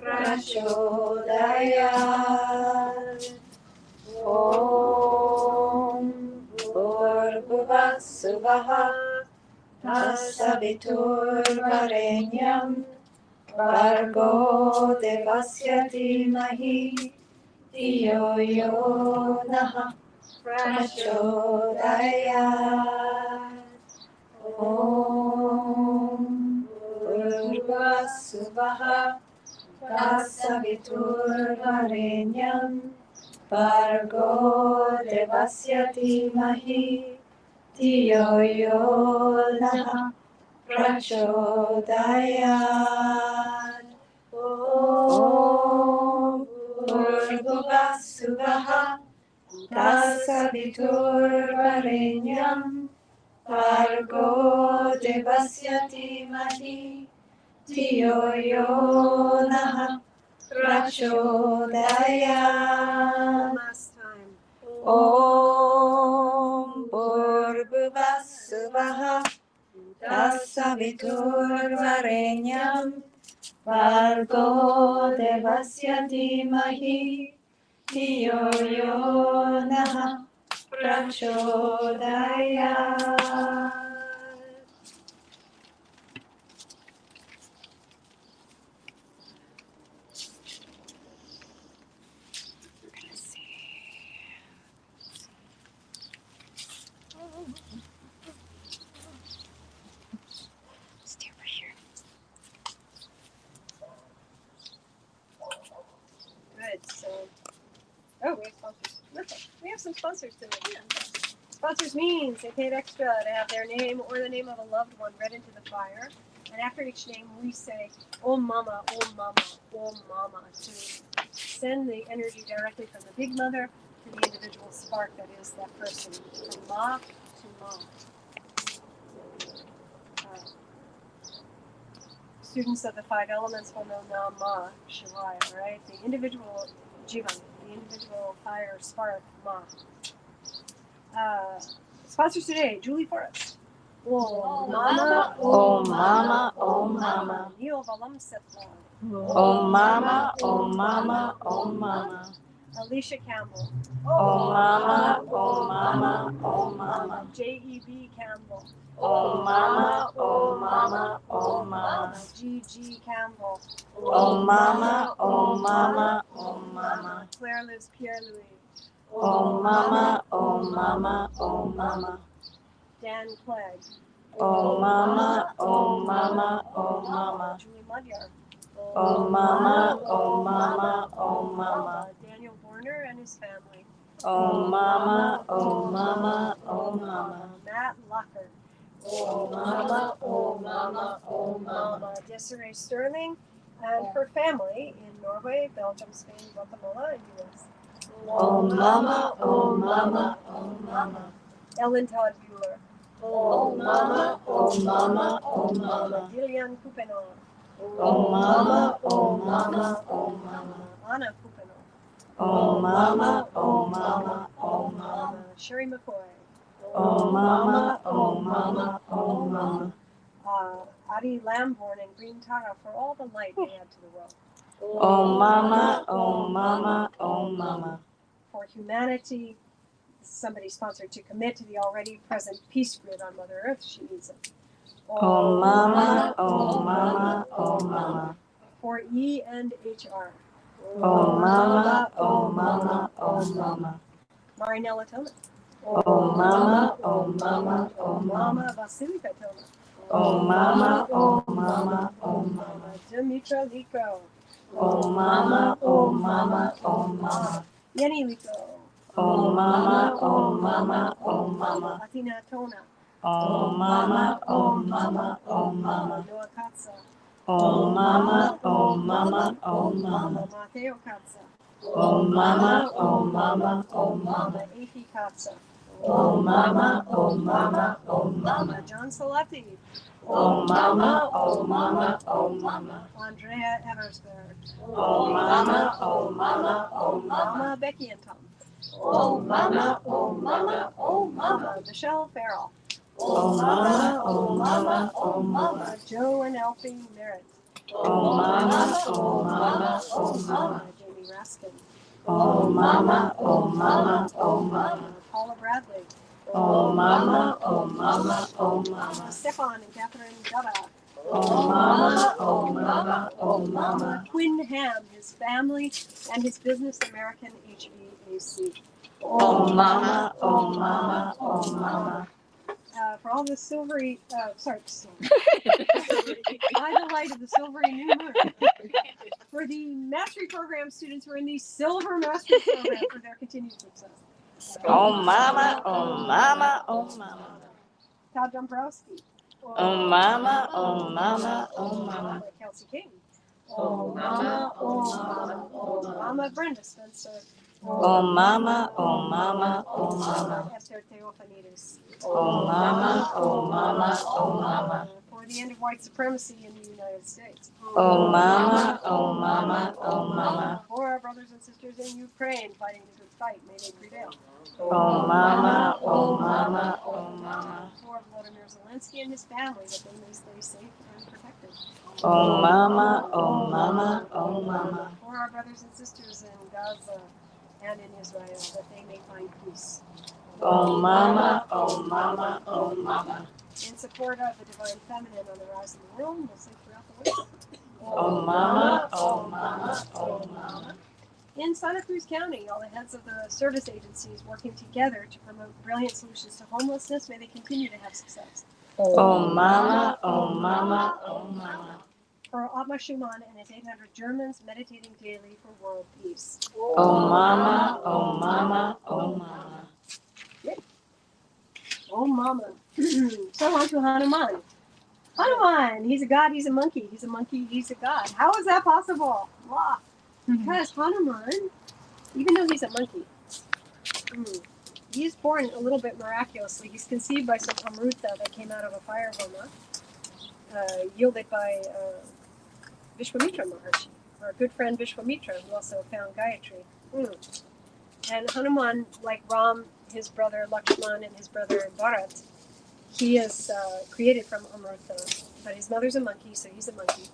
prachodayat. Om bhurbhuvah swaha tas-savitur vareynyam bhargo devasya dhi-mahi dhi-yo-yo nah prachodayat. Om bhurbhuvah swaha tas-savitur vareynyam bhargo devasya dhi-mahi dhi-yo-yo nah prachodayat. Om bhurbhuvah swaha tas-savitur vareynyam bhargo devasya dhi-mahi dhi-yo-yo nah prachodayat. Last time. Om bhurbhuvah swaha tas-savitur vareynyam bhargo devasya dhi-mahi dhi-yo-yo nah prachodayat. Stay over here. Good. So, oh, we have sponsors. Perfect. We have some sponsors today. Yeah. Sponsors means they paid extra to have their name or the name of a loved one read into the fire. And after each name, we say, "Oh Mama, oh Mama, oh Mama," to send the energy directly from the Big Mother to the individual spark that is that person, from Ma to Ma. Students of the five elements will know Nama Shivaya, right? The individual Jivan, the individual fire spark, Ma. Sponsors today, Julie Forrest. Oh Mama, Oh Mama, oh Mama. Neil Valam Setla. Oh Mama, oh Mama, oh Mama. Alicia Campbell. Oh Mama, oh Mama, oh Mama. J.E.B. Campbell. Oh Mama, oh Mama, oh Mama. G.G. Campbell. Oh Mama, oh Mama, oh Mama. Claire Liz Pierre Louis. Oh Mama, oh Mama, oh Mama. Dan Clegg. Oh Mama, oh Mama, oh Mama. Julie Mudyar. Oh Mama, oh Mama, oh Mama. Daniel Warner and his family. Oh Mama, oh Mama, oh Mama. Matt Locker. Oh Mama, oh Mama, oh Mama. Desiree Sterling and her family in Norway, Belgium, Spain, Guatemala, and U.S. Oh Mama, oh Mama, oh Mama. Ellen Todd Bueller. Oh Mama, oh Mama, oh Mama. Gillian Coupenot. Oh Mama, Om Mama. Anna Pupano. Om Mama, Om Mama, Om Mama. Sherry McCoy. Om Mama, Om Mama, Om Mama. Adi Lamborn and Green Tara for all the light they add to the world. Om Mama, Om Mama, Om Mama. For humanity, somebody sponsored to commit to the already present peace grid on Mother Earth. She needs it. Om Mama, Om Mama, Om Mama. For E and HR. Om Mama, Om Mama, Om Mama. Marinella Toma. Om Mama, Om Mama, Om Mama. Mama Basilika Toma. Om Mama, Om Mama, Om Mama. Dimitra Liko. Om Mama, Om Mama, Om Mama. Yeni Liko. Om Mama, Om Mama, Om Mama. Athena Tona. Om Mama, Om Mama, Om Mama. Noah Katsa. Om Mama, Om Mama, Om Mama. Mateo Katsa. Om Mama, Om Mama, Om Mama. Afi Katsa. Om Mama, Om Mama, Om Mama. John Salati. Om Mama, Om Mama, Om Mama. Andrea Eversberg. Om Mama, Om Mama, Om Mama. Mama Becky and Tom. Om Mama, Om Mama, Om Mama. Michelle Farrell. Om Mama, Om Mama, Om Mama. Joe and Elfie Merritt. Om Mama, Om Mama, Om Mama. Jamie Raskin. Om Mama, Om Mama, Om Mama. Paula Bradley. Om Mama, Om Mama, Om Mama. Stefan and Catherine Dutta. Om Mama, Om Mama, Om Mama. Quinn Ham, his family, and his business, American HVAC. Om Mama, Om Mama, Om Mama. For all the silvery, silver. By the light of the silvery new moon. For the mastery program students who are in the silver mastery program for their continued success. Om Mama, Om Mama, Om Mama. Todd Dombrowski. Om Mama, Om Mama, Om Mama. Kelsey King. Om Mama, Om Mama, Om Mama. Mama Brenda Spencer. Om Mama, Om Mama, Om Mama. Esther Theophanides. Om Mama, Om Mama, Om Mama. For the end of white supremacy in the United States. Om Mama, Om Mama, Om Mama. For our brothers and sisters in Ukraine fighting the good fight, may they prevail. Om Mama, Om Mama, Om Mama. For Vladimir Zelensky and his family, that they may stay safe and protected. Om Mama, Om Mama, Om Mama. For our brothers and sisters in Gaza and in Israel, that they may find peace. Om Mama, Om Mama, Om Mama. In support of the divine feminine on the rise in the world, mostly throughout the world. Om Mama, Om Mama, Om Mama. In Santa Cruz County, all the heads of the service agencies working together to promote brilliant solutions to homelessness, may they continue to have success. Om Mama, Om Mama, Om Mama. For Ottmar Schumann and his 800 Germans meditating daily for world peace. Om Mama, Om Mama, Om Mama. Oh, mama. So on to Hanuman. Hanuman, he's a god, he's a monkey. He's a monkey, he's a god. How is that possible? Blah. Because Hanuman, even though he's a monkey, he's born a little bit miraculously. He's conceived by some amruta that came out of a fire homa, yielded by Vishwamitra Maharshi, our good friend Vishwamitra, who also found GAYATRI. And Hanuman, like Ram, his brother Lakshman, and his brother Bharat, he is created from amruta. But his mother's a monkey, so he's a monkey.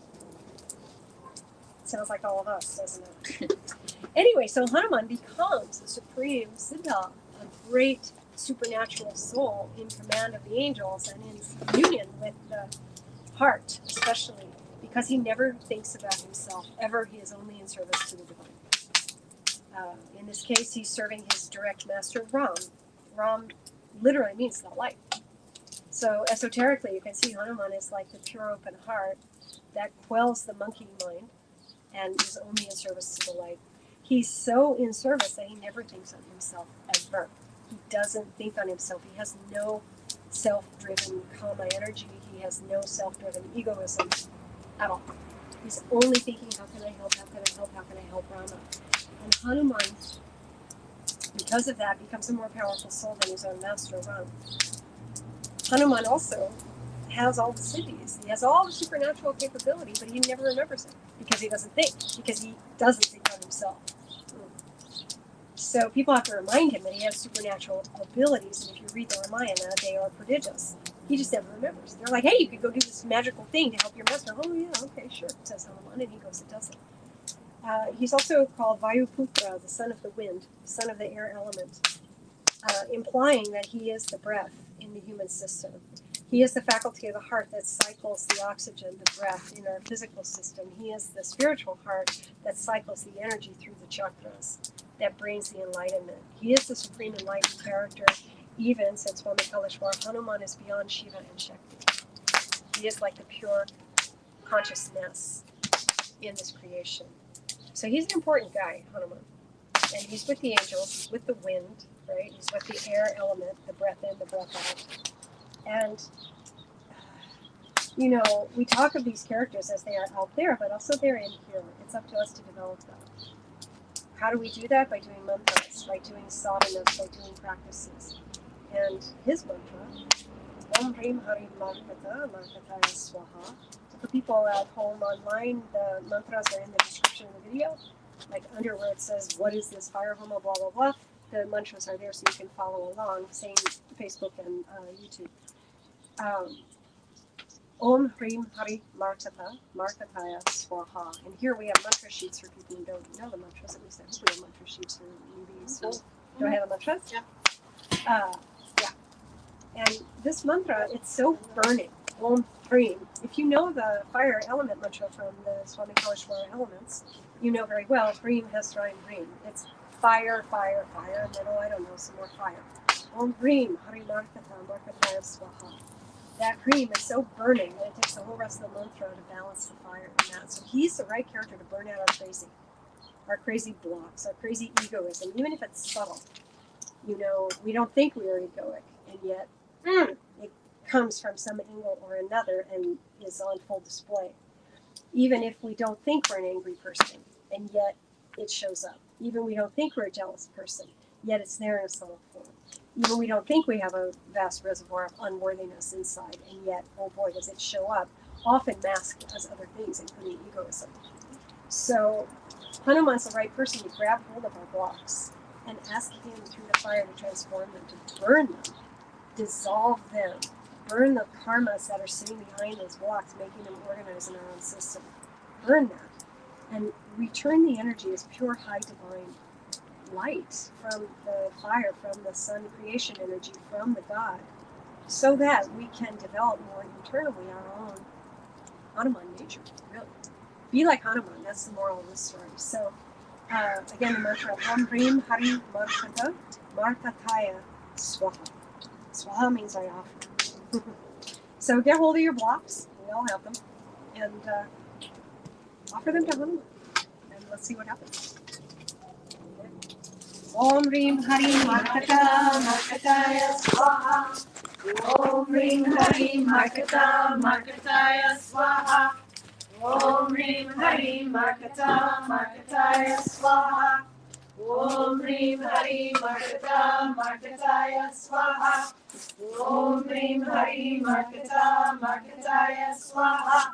Sounds like all of us, doesn't it? Anyway, so Hanuman becomes the supreme siddha, a great supernatural soul in command of the angels and in union with the heart, especially, because he never thinks about himself, ever. He is only in service to the divine. In this case, he's serving his direct master, Ram. Ram literally means the light. So esoterically, you can see Hanuman is like the pure open heart that quells the monkey mind and is only in service to the light. He's so in service that he never thinks on himself ever. He doesn't think on himself. He has no self-driven kama energy. He has no self-driven egoism at all. He's only thinking, how can I help, how can I help, how can I help Rama? And Hanuman, because of that, becomes a more powerful soul than his own master, Ram. Hanuman also has all the siddhis. He has all the supernatural capability, but he never remembers it because he doesn't think, because he doesn't think on himself. So people have to remind him that he has supernatural abilities, and if you read the Ramayana, they are prodigious. He just never remembers. They're like, hey, you could go do this magical thing to help your master. Oh, yeah, okay, sure, says Hanuman, and he goes and does it. He's also called Vayuputra, the son of the wind, son of the air element, implying that he is the breath in the human system. He is the faculty of the heart that cycles the oxygen, the breath, in our physical system. He is the spiritual heart that cycles the energy through the chakras, that brings the enlightenment. He is the supreme enlightened character, even since Swami Kaleshwar, Hanuman is beyond Shiva and Shakti. He is like the pure consciousness in this creation. So he's an important guy, Hanuman. And he's with the angels, he's with the wind, right? He's with the air element, the breath in, the breath out. And, we talk of these characters as they are out there, but also they're in here. It's up to us to develop them. How do we do that? By doing mantras, by doing sadhanas, by doing practices. And his mantra, Om Hreem Harim Markatta, Markattaya Swaha. So for people at home online, the mantras are in the description of the video. Like under where it says, what is this fire homa, blah, blah, blah. The mantras are there so you can follow along, same Facebook and YouTube. Om Hreem Hari Markatta, Markattaya Swaha. And here we have mantra sheets for people who don't know the mantras. At least I hope we have mantra sheets for newbies. Do I have the mantras? Yeah. Yeah. And this mantra, it's so burning. Om Hreem. If you know the fire element mantra from the Swami Kaleshwar elements, you know very well, Hreem has rhyme Hreem. It's fire, fire, fire, and then, I don't know, some more fire. Om Hreem Hari Markatta, Markattaya Swaha. That Hreem is so burning that it takes the whole rest of the mantra to balance the fire in that. So he's the right character to burn out our crazy blocks, our crazy egoism, even if it's subtle. We don't think we are egoic, and yet it comes from some angle or another and is on full display. Even if we don't think we're an angry person, and yet it shows up. Even we don't think we're a jealous person, yet it's there in a subtle form. Even we don't think we have a vast reservoir of unworthiness inside, and yet, oh boy, does it show up, often masked as other things, including egoism. So Hanuman's the right person to grab hold of our blocks and ask him through the fire to transform them, to burn them, dissolve them, burn the karmas that are sitting behind those blocks, making them organize in our own system. Burn that, and return the energy as pure, high, divine light from the fire, from the sun creation energy, from the God, so that we can develop more internally our own Hanuman nature, really. Be like Hanuman, that's the moral of this story. So, again, the mantra, Om Hreem Hari Markatta, Markattaya Swaha. Swaha means I offer. So get hold of your blocks, we all have them, and offer them to Hanuman, and let's see what happens. Om Hreem Hari Markatta, Markattaya Swaha. Om Hreem Hari Markatta, Markattaya Swaha. Om Hreem Hari Markatta, Markattaya Swaha. Om Hreem Hari Markatta, Markattaya Swaha. Om Hreem Hari Markatta, Markattaya Swaha.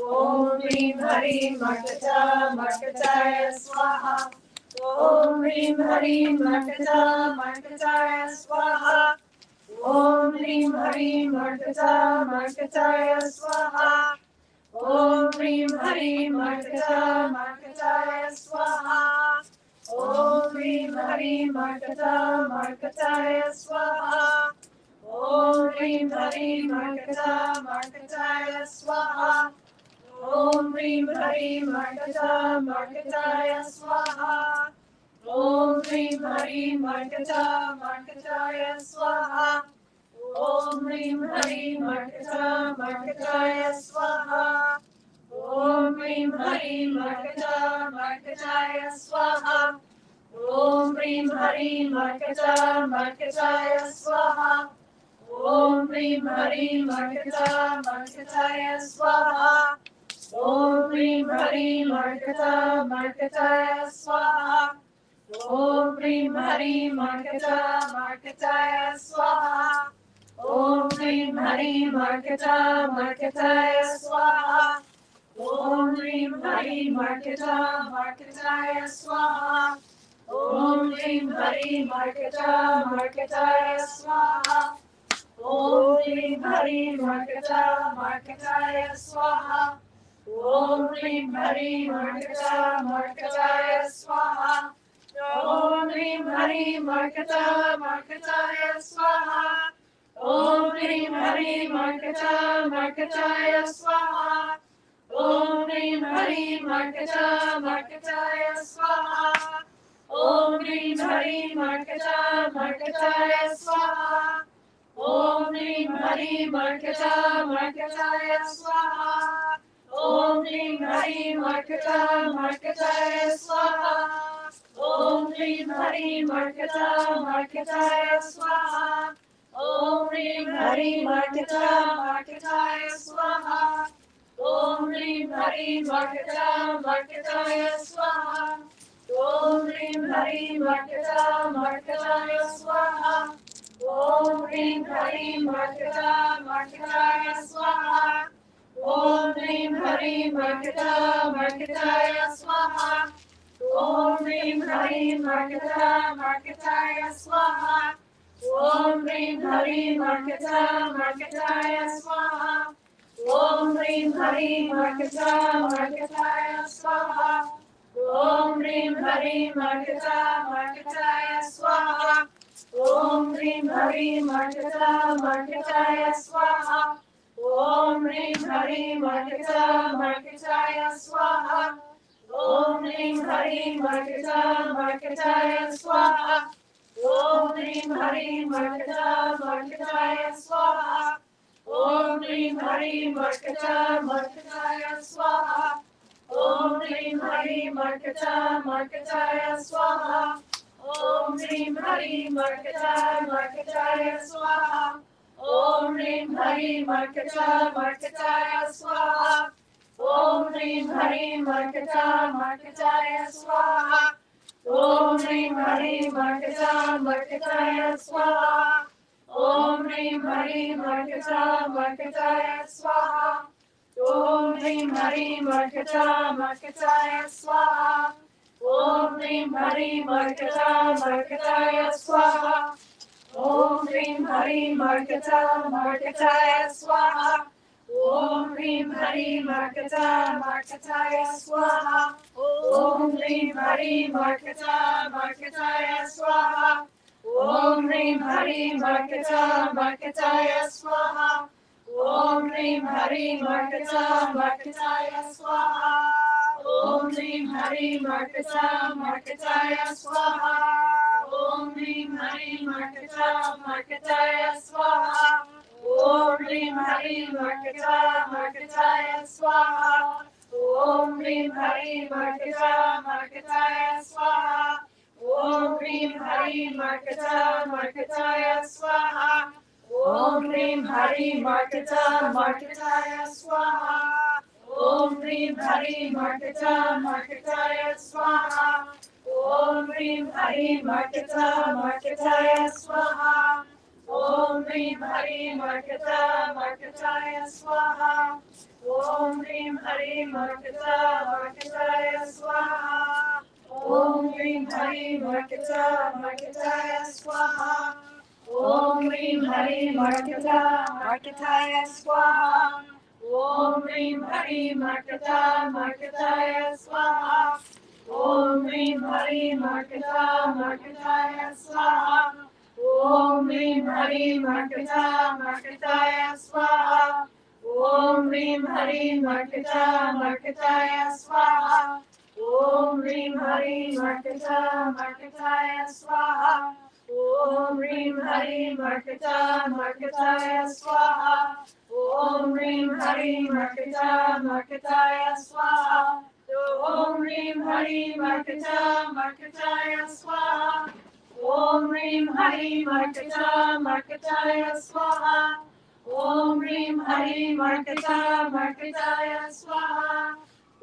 Om Hreem Hari Markatta, Markattaya Swaha. Om Hreem Hari Markatta, Markattaya Swaha. Om Hreem Hari Markatta, Markattaya Swaha. Om Hreem Hari Markatta, Markattaya Swaha. Om Hreem Hari Markatta, Markattaya Swaha. Om Hreem Hari Markatta, Markattaya Swaha. Om Hreem Hari Markatta, Markattaya Swaha. Om Hreem Hari Markatta, Markattaya Swaha. Om Hreem Hari Markatta, Markattaya Swaha. Om Hreem Hari Markatta, Markattaya Swaha. Om Hreem Hari Markatta, Markattaya Swaha. Om Hreem Hari Markatta, Markattaya Swaha. Om Hreem Hari Markatta, Markattaya Swaha. Om Hreem Hari Markatta, Markattaya Swaha. Om Hreem Hari Markatta Markattaya Swaha. Om Hreem Hari Markatta Markattaya Swaha. Om Hreem Hari Markatta Markattaya Swaha. Om Hreem Hari Markatta Markattaya Swaha. Om Hreem Hari Markatta Markattaya Swaha. Om Hreem Hari Markatta Markattaya Swaha. Om Hreem Hari Markatta Markattaya Swaha. Om Hreem Hari Markatta Markattaya Swaha. Om Hreem Hari Markatta Markattaya Swaha. Om Hreem Hari Markatta Markattaya Swaha. Om Hreem Hari Markatta Markattaya Swaha. Om Hreem Hari Markatta Markattaya Swaha. Om Hreem Hari Markatta Markattaya Swaha. Om Hreem Hari Markatta Markattaya Swaha. Om Hreem Hari Markatta Markattaya Swaha. Om Hreem Hari Markatta Markattaya Swaha. Om Hreem Hari Markatta Markattaya Swaha. Om Hreem Hari Markatta Markattaya Swaha. Om Hreem Hari Markatta Markattaya Swaha. Om Hreem Hari Markatta Markattaya Swaha. Om Hreem Hari Markatta Markattaya Swaha. Om Hreem Hari Markatta Markattaya Swaha. Om Hreem Hari Markatta Markattaya Swaha. Om Hreem Hari Markatta Markattaya Swaha. Om Hreem Hari Markatta Markattaya Swaha. Om Hreem Hari Markatta Markattaya Swaha. Om Hreem Hari Markatta Markattaya Swaha. Om Hreem Hari Markatta Markattaya Swaha. Om Hreem Hari Markatta Markattaya Swaha. Om Hreem Hari Markatta Markattaya Swaha. Om Hreem Hari Markatta Markattaya Swaha. Om Hreem Hari Markatta Markattaya Swaha. Om Hreem Hari Markatta Markattaya Swaha. Om Hreem Hari Markatta Markattaya Swaha. Om Hreem Hari Markatta Markattaya Swaha. Om Hreem Hari Markatta Markattaya Swaha. Om Hreem Hari Markatta Markattaya Swaha. Om Hreem Hari Markatta Markattaya Swaha. Om Hreem Hari Markatta Markattaya Swaha. Om Hreem Hari Markatta Markattaya Swaha. Om Hreem Hari Markatta Markattaya Swaha. Om Hreem Hari Markatta Markattaya Swaha. Om Hreem Hari Markatta Markattaya Swaha. Om Hreem Hari Markatta Markattaya Swaha. Om Hreem Hari Markatta Markattaya Swaha. Om Hreem Hari Markatta Markattaya Swaha. Om Hreem Hari Markatta Markattaya Swaha. Om Hreem Hari Markatta Markattaya Swaha. Om Hreem Hari Markatta Markattaya Swaha. Om Hreem Hari Markatta Markattaya Swaha. Om Hreem Hari Markatta Markattaya Swaha. Om Hreem Hari Markatta Markattaya Swaha. Om Hreem Hari Markatta Markattaya Swaha. Om Hreem Hari Markatta Markattaya Swaha. Om Hreem Hari Markatta Markattaya Swaha. Om Hreem Hari Markatta Markattaya Swaha. Om Hreem Hari Markatta Markattaya Swaha. Om Hreem Hari Markatta Markattaya Swaha. Om Hreem Hari Markatta Markattaya Swaha. Om Hreem Hari Markatta Markattaya Swaha. Om Hreem Hari Markatta Markattaya Swaha.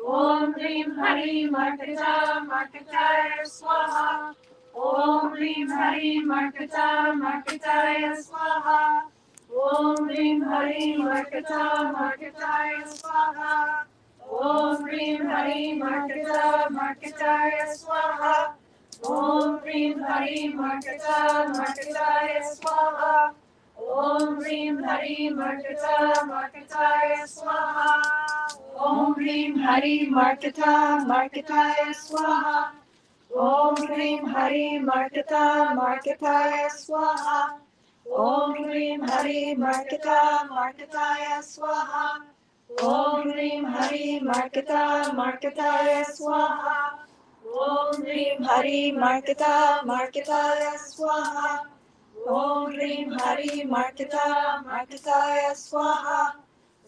Om Hreem Hari Markatta Markattaya Swaha. Om Hreem Hari Markatta Markattaya Swaha. Om Hreem Hari Markatta Markattaya Swaha. Om Hreem Hari Markatta Markattaya Swaha. Om Hreem Hari Markatta Markattaya Swaha. Om Hreem Hari Markatta Markattaya Swaha. Om Hreem Hari Markatta Markattaya Swaha. Om Hreem Hari Markatta Markattaya Swaha. Om Hreem Hari Markatta Markattaya Swaha. Om Hreem Hari Markatta Markattaya Swaha. Om Hreem Hari Markatta Markattaya Swaha. Om Hreem Hari Markatta Markattaya Swaha.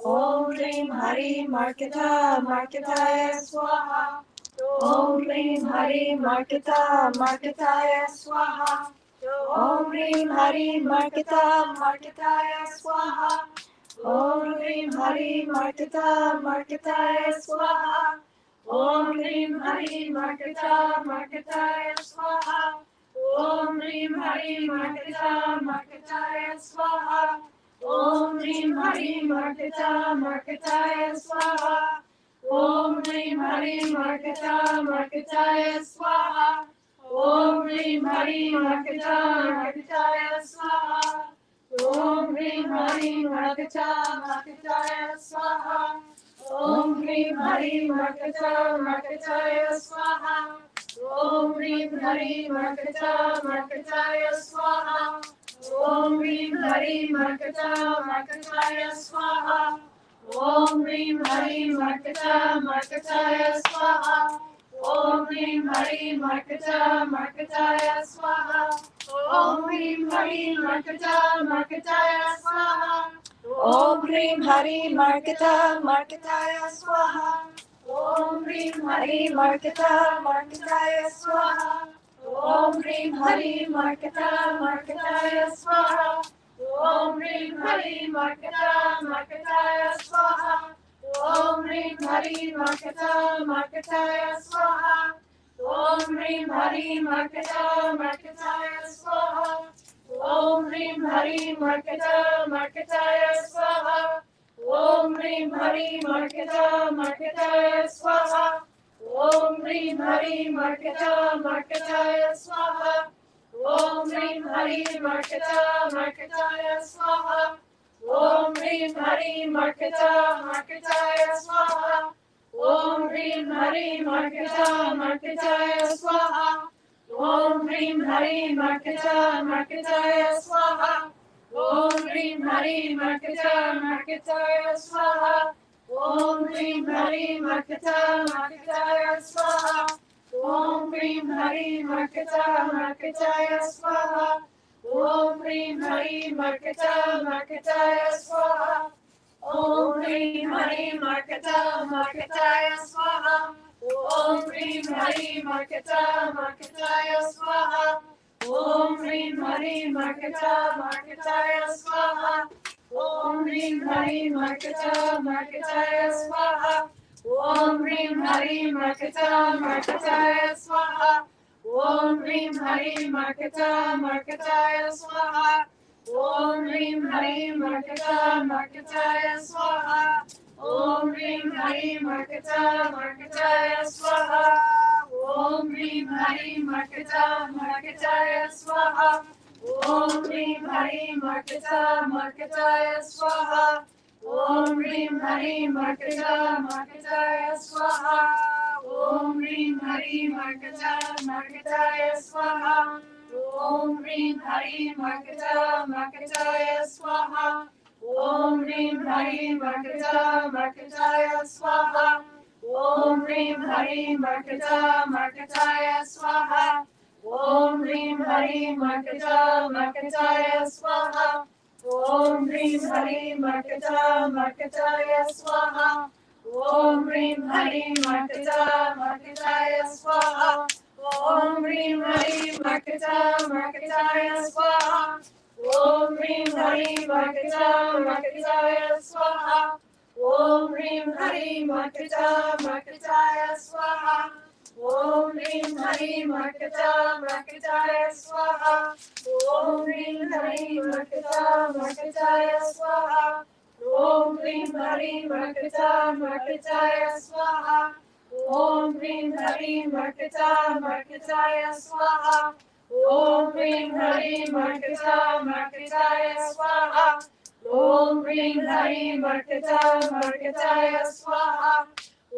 Om Hreem Hari Markatta Markattaya Swaha. Om Hreem Hari Markatta Markattaya Swaha. Om Hreem Hari Markatta Markattaya Swaha. Om Hreem Hari Markatta Markattaya Swaha. Om Hreem Hari Markatta Markattaya Swaha. Om Hreem Hari Markatta Markattaya Swaha. Om Hreem Hari Markatta Markattaya Swaha. Om Hreem Hari Markatta Markattaya Swaha. Om Hreem Hari Markatta Markattaya Swaha. Om Hreem Hari Markatta Markattaya Swaha. Om Hreem Hari Markatta Markattaya Swaha. Om Hreem Hari Markatta Markattaya Swaha. Om Hreem Hari Markatta Markattaya Swaha. Om Hreem Hari Markatta Markattaya Swaha. Om Hreem Hari Markatta Markattaya Swaha. Om Hreem Hari Markatta Markattaya Swaha. Om Hreem Hari Markatta Markattaya Swaha. Om Hreem Hari Markatta Markattaya Swaha. Om Hreem Hari Markatta Markattaya Swaha. Om Hreem Hari Markatta Markattaya Swaha. Om Hreem Hari Markatta Markattaya Swaha. Om Hreem Hari Markatta Markattaya Swaha. Om Hreem Hari Markatta Markattaya Swaha. Om Hreem Hari Markatta Markattaya Swaha. Om Hreem Hari Markatta Markattaya Swaha. Om Hreem Hari Markatta Markattaya Swaha. Om Hreem Hari Markatta Markattaya Swaha. Om Hreem Hari Markatta Markattaya Swaha. Om Hreem Hari Markatta Markattaya Swaha. Om Hreem Hari Markatta Markattaya Swaha. Om Hreem Hari Markatta Markattaya Swaha. Om Hreem Hari Markatta Markattaya Swaha. Om Hreem Hari Markatta Markattaya Swaha. Om Hreem Hari Markatta Markattaya Swaha. Om Hreem Hari Markatta Markattaya Swaha. Om Hreem Hari Markatta Markattaya Swaha. Om Hreem Hari Markatta Markattaya Swaha. Om Hreem Hari Markatta Markattaya Swaha. Om Hreem Hari Markatta Markattaya Swaha. Om Hreem Hari Markatta Markattaya Swaha. Om Hreem Hari Markatta Markattaya Swaha. Om Hreem Hari Markatta Markattaya Swaha. Om Hreem Hari Markatta Markattaya Swaha. Om Hreem Hari Markatta Markattaya Swaha. Om Hreem Hari Markatta Markattaya Swaha. Om Hreem Hari Markatta Markattaya Swaha. Om Hreem Hari Markatta Markattaya Swaha. Om Hreem Hari Markatta Markattaya Swaha. Om Hreem Hari Markatta Markattaya Swaha. Om Hreem Hari Markatta Markattaya Swaha. Om Hreem Hari Markatta Markattaya Swaha. Om Hreem Hari Markatta Markattaya Swaha. Om Hreem Hari Markatta Markattaya Swaha. Om Hreem Hari Markatta Markattaya Swaha. Om Hreem Hari Markatta Markattaya Swaha. Om Hreem Hari Markatta Markattaya Swaha. Om Hreem Hari Markatta Markattaya Swaha. Om Hreem Hari Markatta Markattaya Swaha. Om Hreem Hari Markatta Markattaya Swaha. Om Hreem Hari Markatta Markattaya Swaha.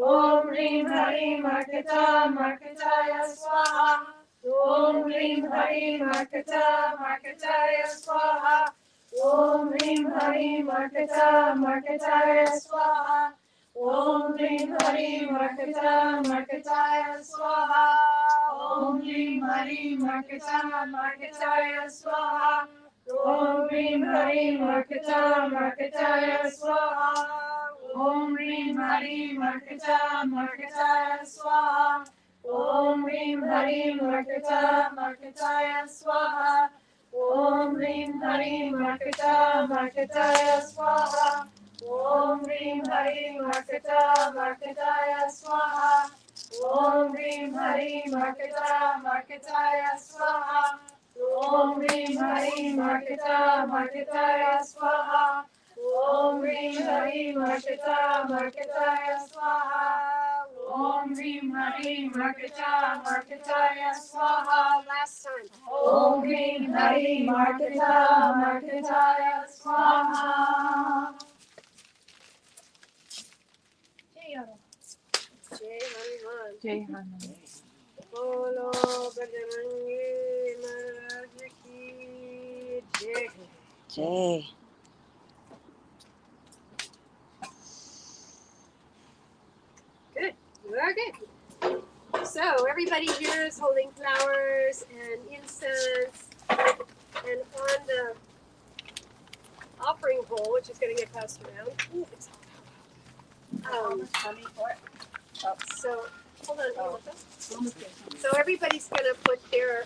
Om Hreem Hari Markatta Markattaya Swaha. Om Hreem Hari Markatta Markattaya Swaha. Om Hreem Hari Markatta Markattaya Swaha. Om Hreem Hari Markatta Markattaya Swaha. Om Hreem Hari Markatta Markattaya Swaha. Om Hreem Hari Markatta Markattaya Swaha. Om Hreem Hari Markatta Markattaya Swaha. Om Hreem Hari Markatta Markattaya Swaha. Om Hreem Hari Markatta Markattaya Swaha. Om Hreem Hari Markatta Markattaya Swaha. Om Hreem Hari Markatta Markattaya Swaha. Om Hreem Hari Markatta Markattaya Swaha. Om Hreem Hari Markatta Markattaya Swaha. Om Hreem Hari Markatta Markattaya Swaha. Last time. Om Hreem Hari Markatta Markattaya Swaha. Jai Hanuman. Jai Hanuman. Bolo Bajrangi Maharaj ki Jai. Jay. Good. You are good. So everybody here is holding flowers and incense, and on the offering bowl, which is going to get passed around. Ooh, it's so hold on. So everybody's going to put their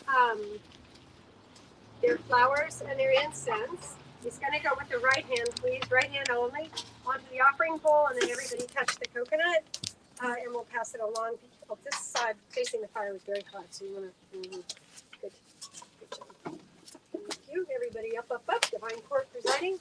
flowers and their incense. It's going to go with the right hand, please, right hand only, onto the offering bowl, and then everybody touch the coconut, and we'll pass it along. Oh, this side facing the fire was very hot, so you want to. Good job. Thank you. Everybody up. Divine Court presiding.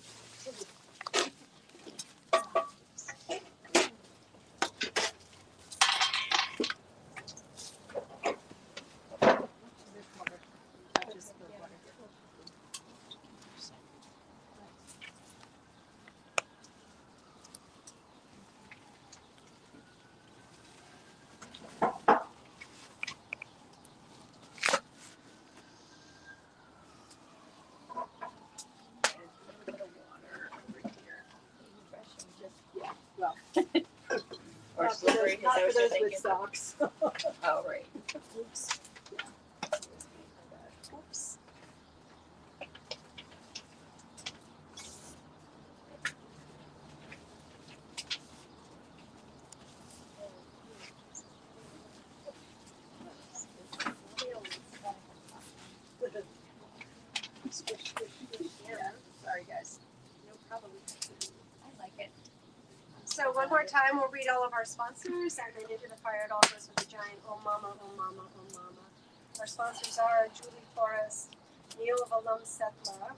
Or slippery, Not for is that what you're those with thinking? socks. Oh, right. Oops. Oops. Yeah. Sorry, guys. No problem. I like it. So one more time, we'll read all of our sponsors, and then into the fire it all goes with a giant oh mama, oh mama, oh mama. Our sponsors are Julie Forrest, Neil of Alum Setla,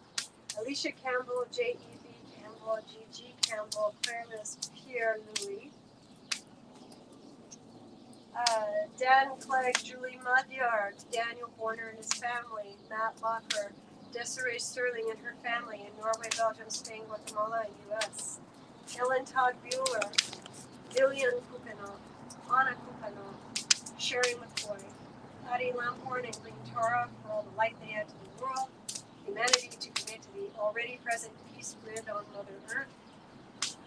Alicia Campbell, J.E.B. Campbell, G.G. Campbell, Claire Liz, Pierre Louis, Dan Clegg, Julie Mudyard, Daniel Warner and his family, Matt Locker, Desiree Sterling and her family in Norway, Belgium, Spain, Guatemala, and U.S. Ellen Todd Bueller, Lillian Kupinov, Anna Kupinov, Sherry McCoy, Patty Lamborn and Green Torah for all the light they add to the world, humanity to commit to the already present peace grid on Mother Earth,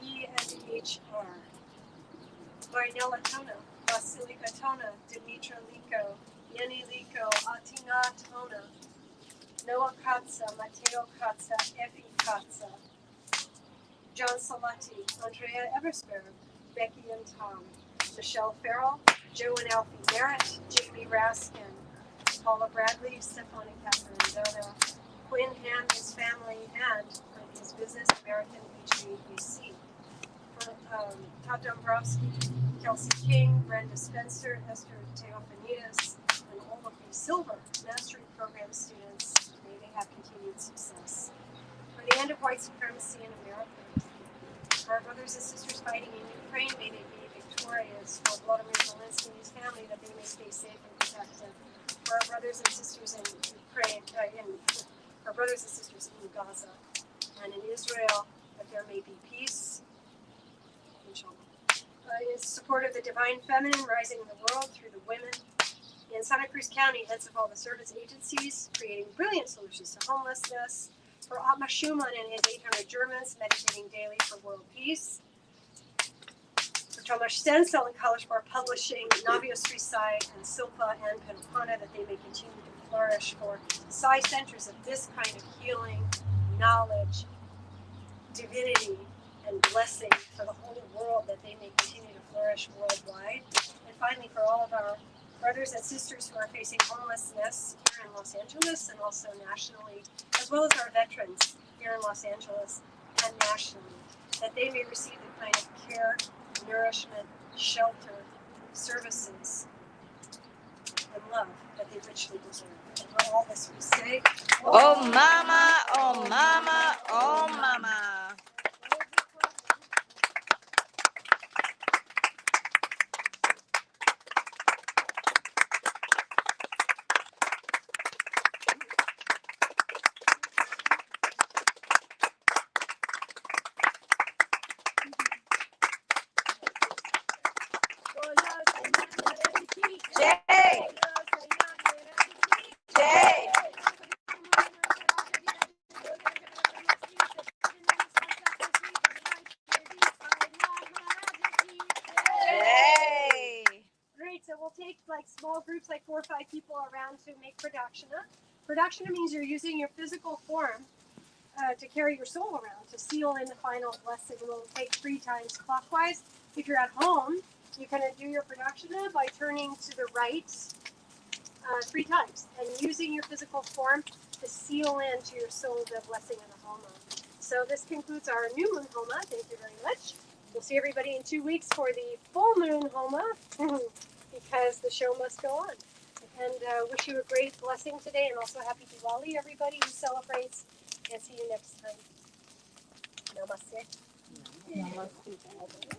E&HR, Marinella Tona, Vasilika Tona, Dimitra Liko, Yeni Liko, Atina Tona, Noah Katza, Matteo Katza, Effie Katza, John Salati, Andrea Eversberg, Becky and Tom, Michelle Farrell, Joe and Alfie Merritt, Jamie Raskin, Paula Bradley, Stephanie Catherine Dona, Quinn Ham, his family, and his business, American HVAC. Todd Dombrowski, Kelsey King, Brenda Spencer, Esther Teophanides, and Olga B. Silver, Mastery Program students. May they have continued success. For the end of white supremacy in America. For our brothers and sisters fighting in Ukraine, may they be victorious. For Vladimir Zelensky and his family, that they may stay safe and protected. For our brothers and sisters in Ukraine, our brothers and sisters in Gaza and in Israel, that there may be peace. Inshallah. In support of the divine feminine rising in the world through the women. In Santa Cruz County, heads of all the service agencies, creating brilliant solutions to homelessness. For Atma Schumann and his 800 Germans, meditating daily for world peace. For Tomasz Stencil and Kaleshwar publishing Navios Sai and Silpa and Penopana, that they may continue to flourish. For Sai centers of this kind of healing, knowledge, divinity, and blessing for the whole world, that they may continue to flourish worldwide. And finally, for all of our brothers and sisters who are facing homelessness here in Los Angeles and also nationally, as well as our veterans here in Los Angeles and nationally, that they may receive the kind of care, nourishment, shelter, services, and love that they richly deserve. And for all this we say, Oh mama, oh mama, oh mama. Jay! Jay! Jay! Great, so we'll take like small groups, like 4 or 5 people around to make pradakshina. Pradakshina means you're using your physical form to carry your soul around, to seal in the final blessing. We'll take 3 times clockwise. If you're at home, you can do your pradakshina by turning to the right 3 times and using your physical form to seal into your soul the blessing of the Homa. So this concludes our new moon Homa. Thank you very much. We'll see everybody in 2 weeks for the full moon Homa because the show must go on. And wish you a great blessing today, and also happy Diwali, everybody who celebrates. And see you next time. Namaste. Namaste.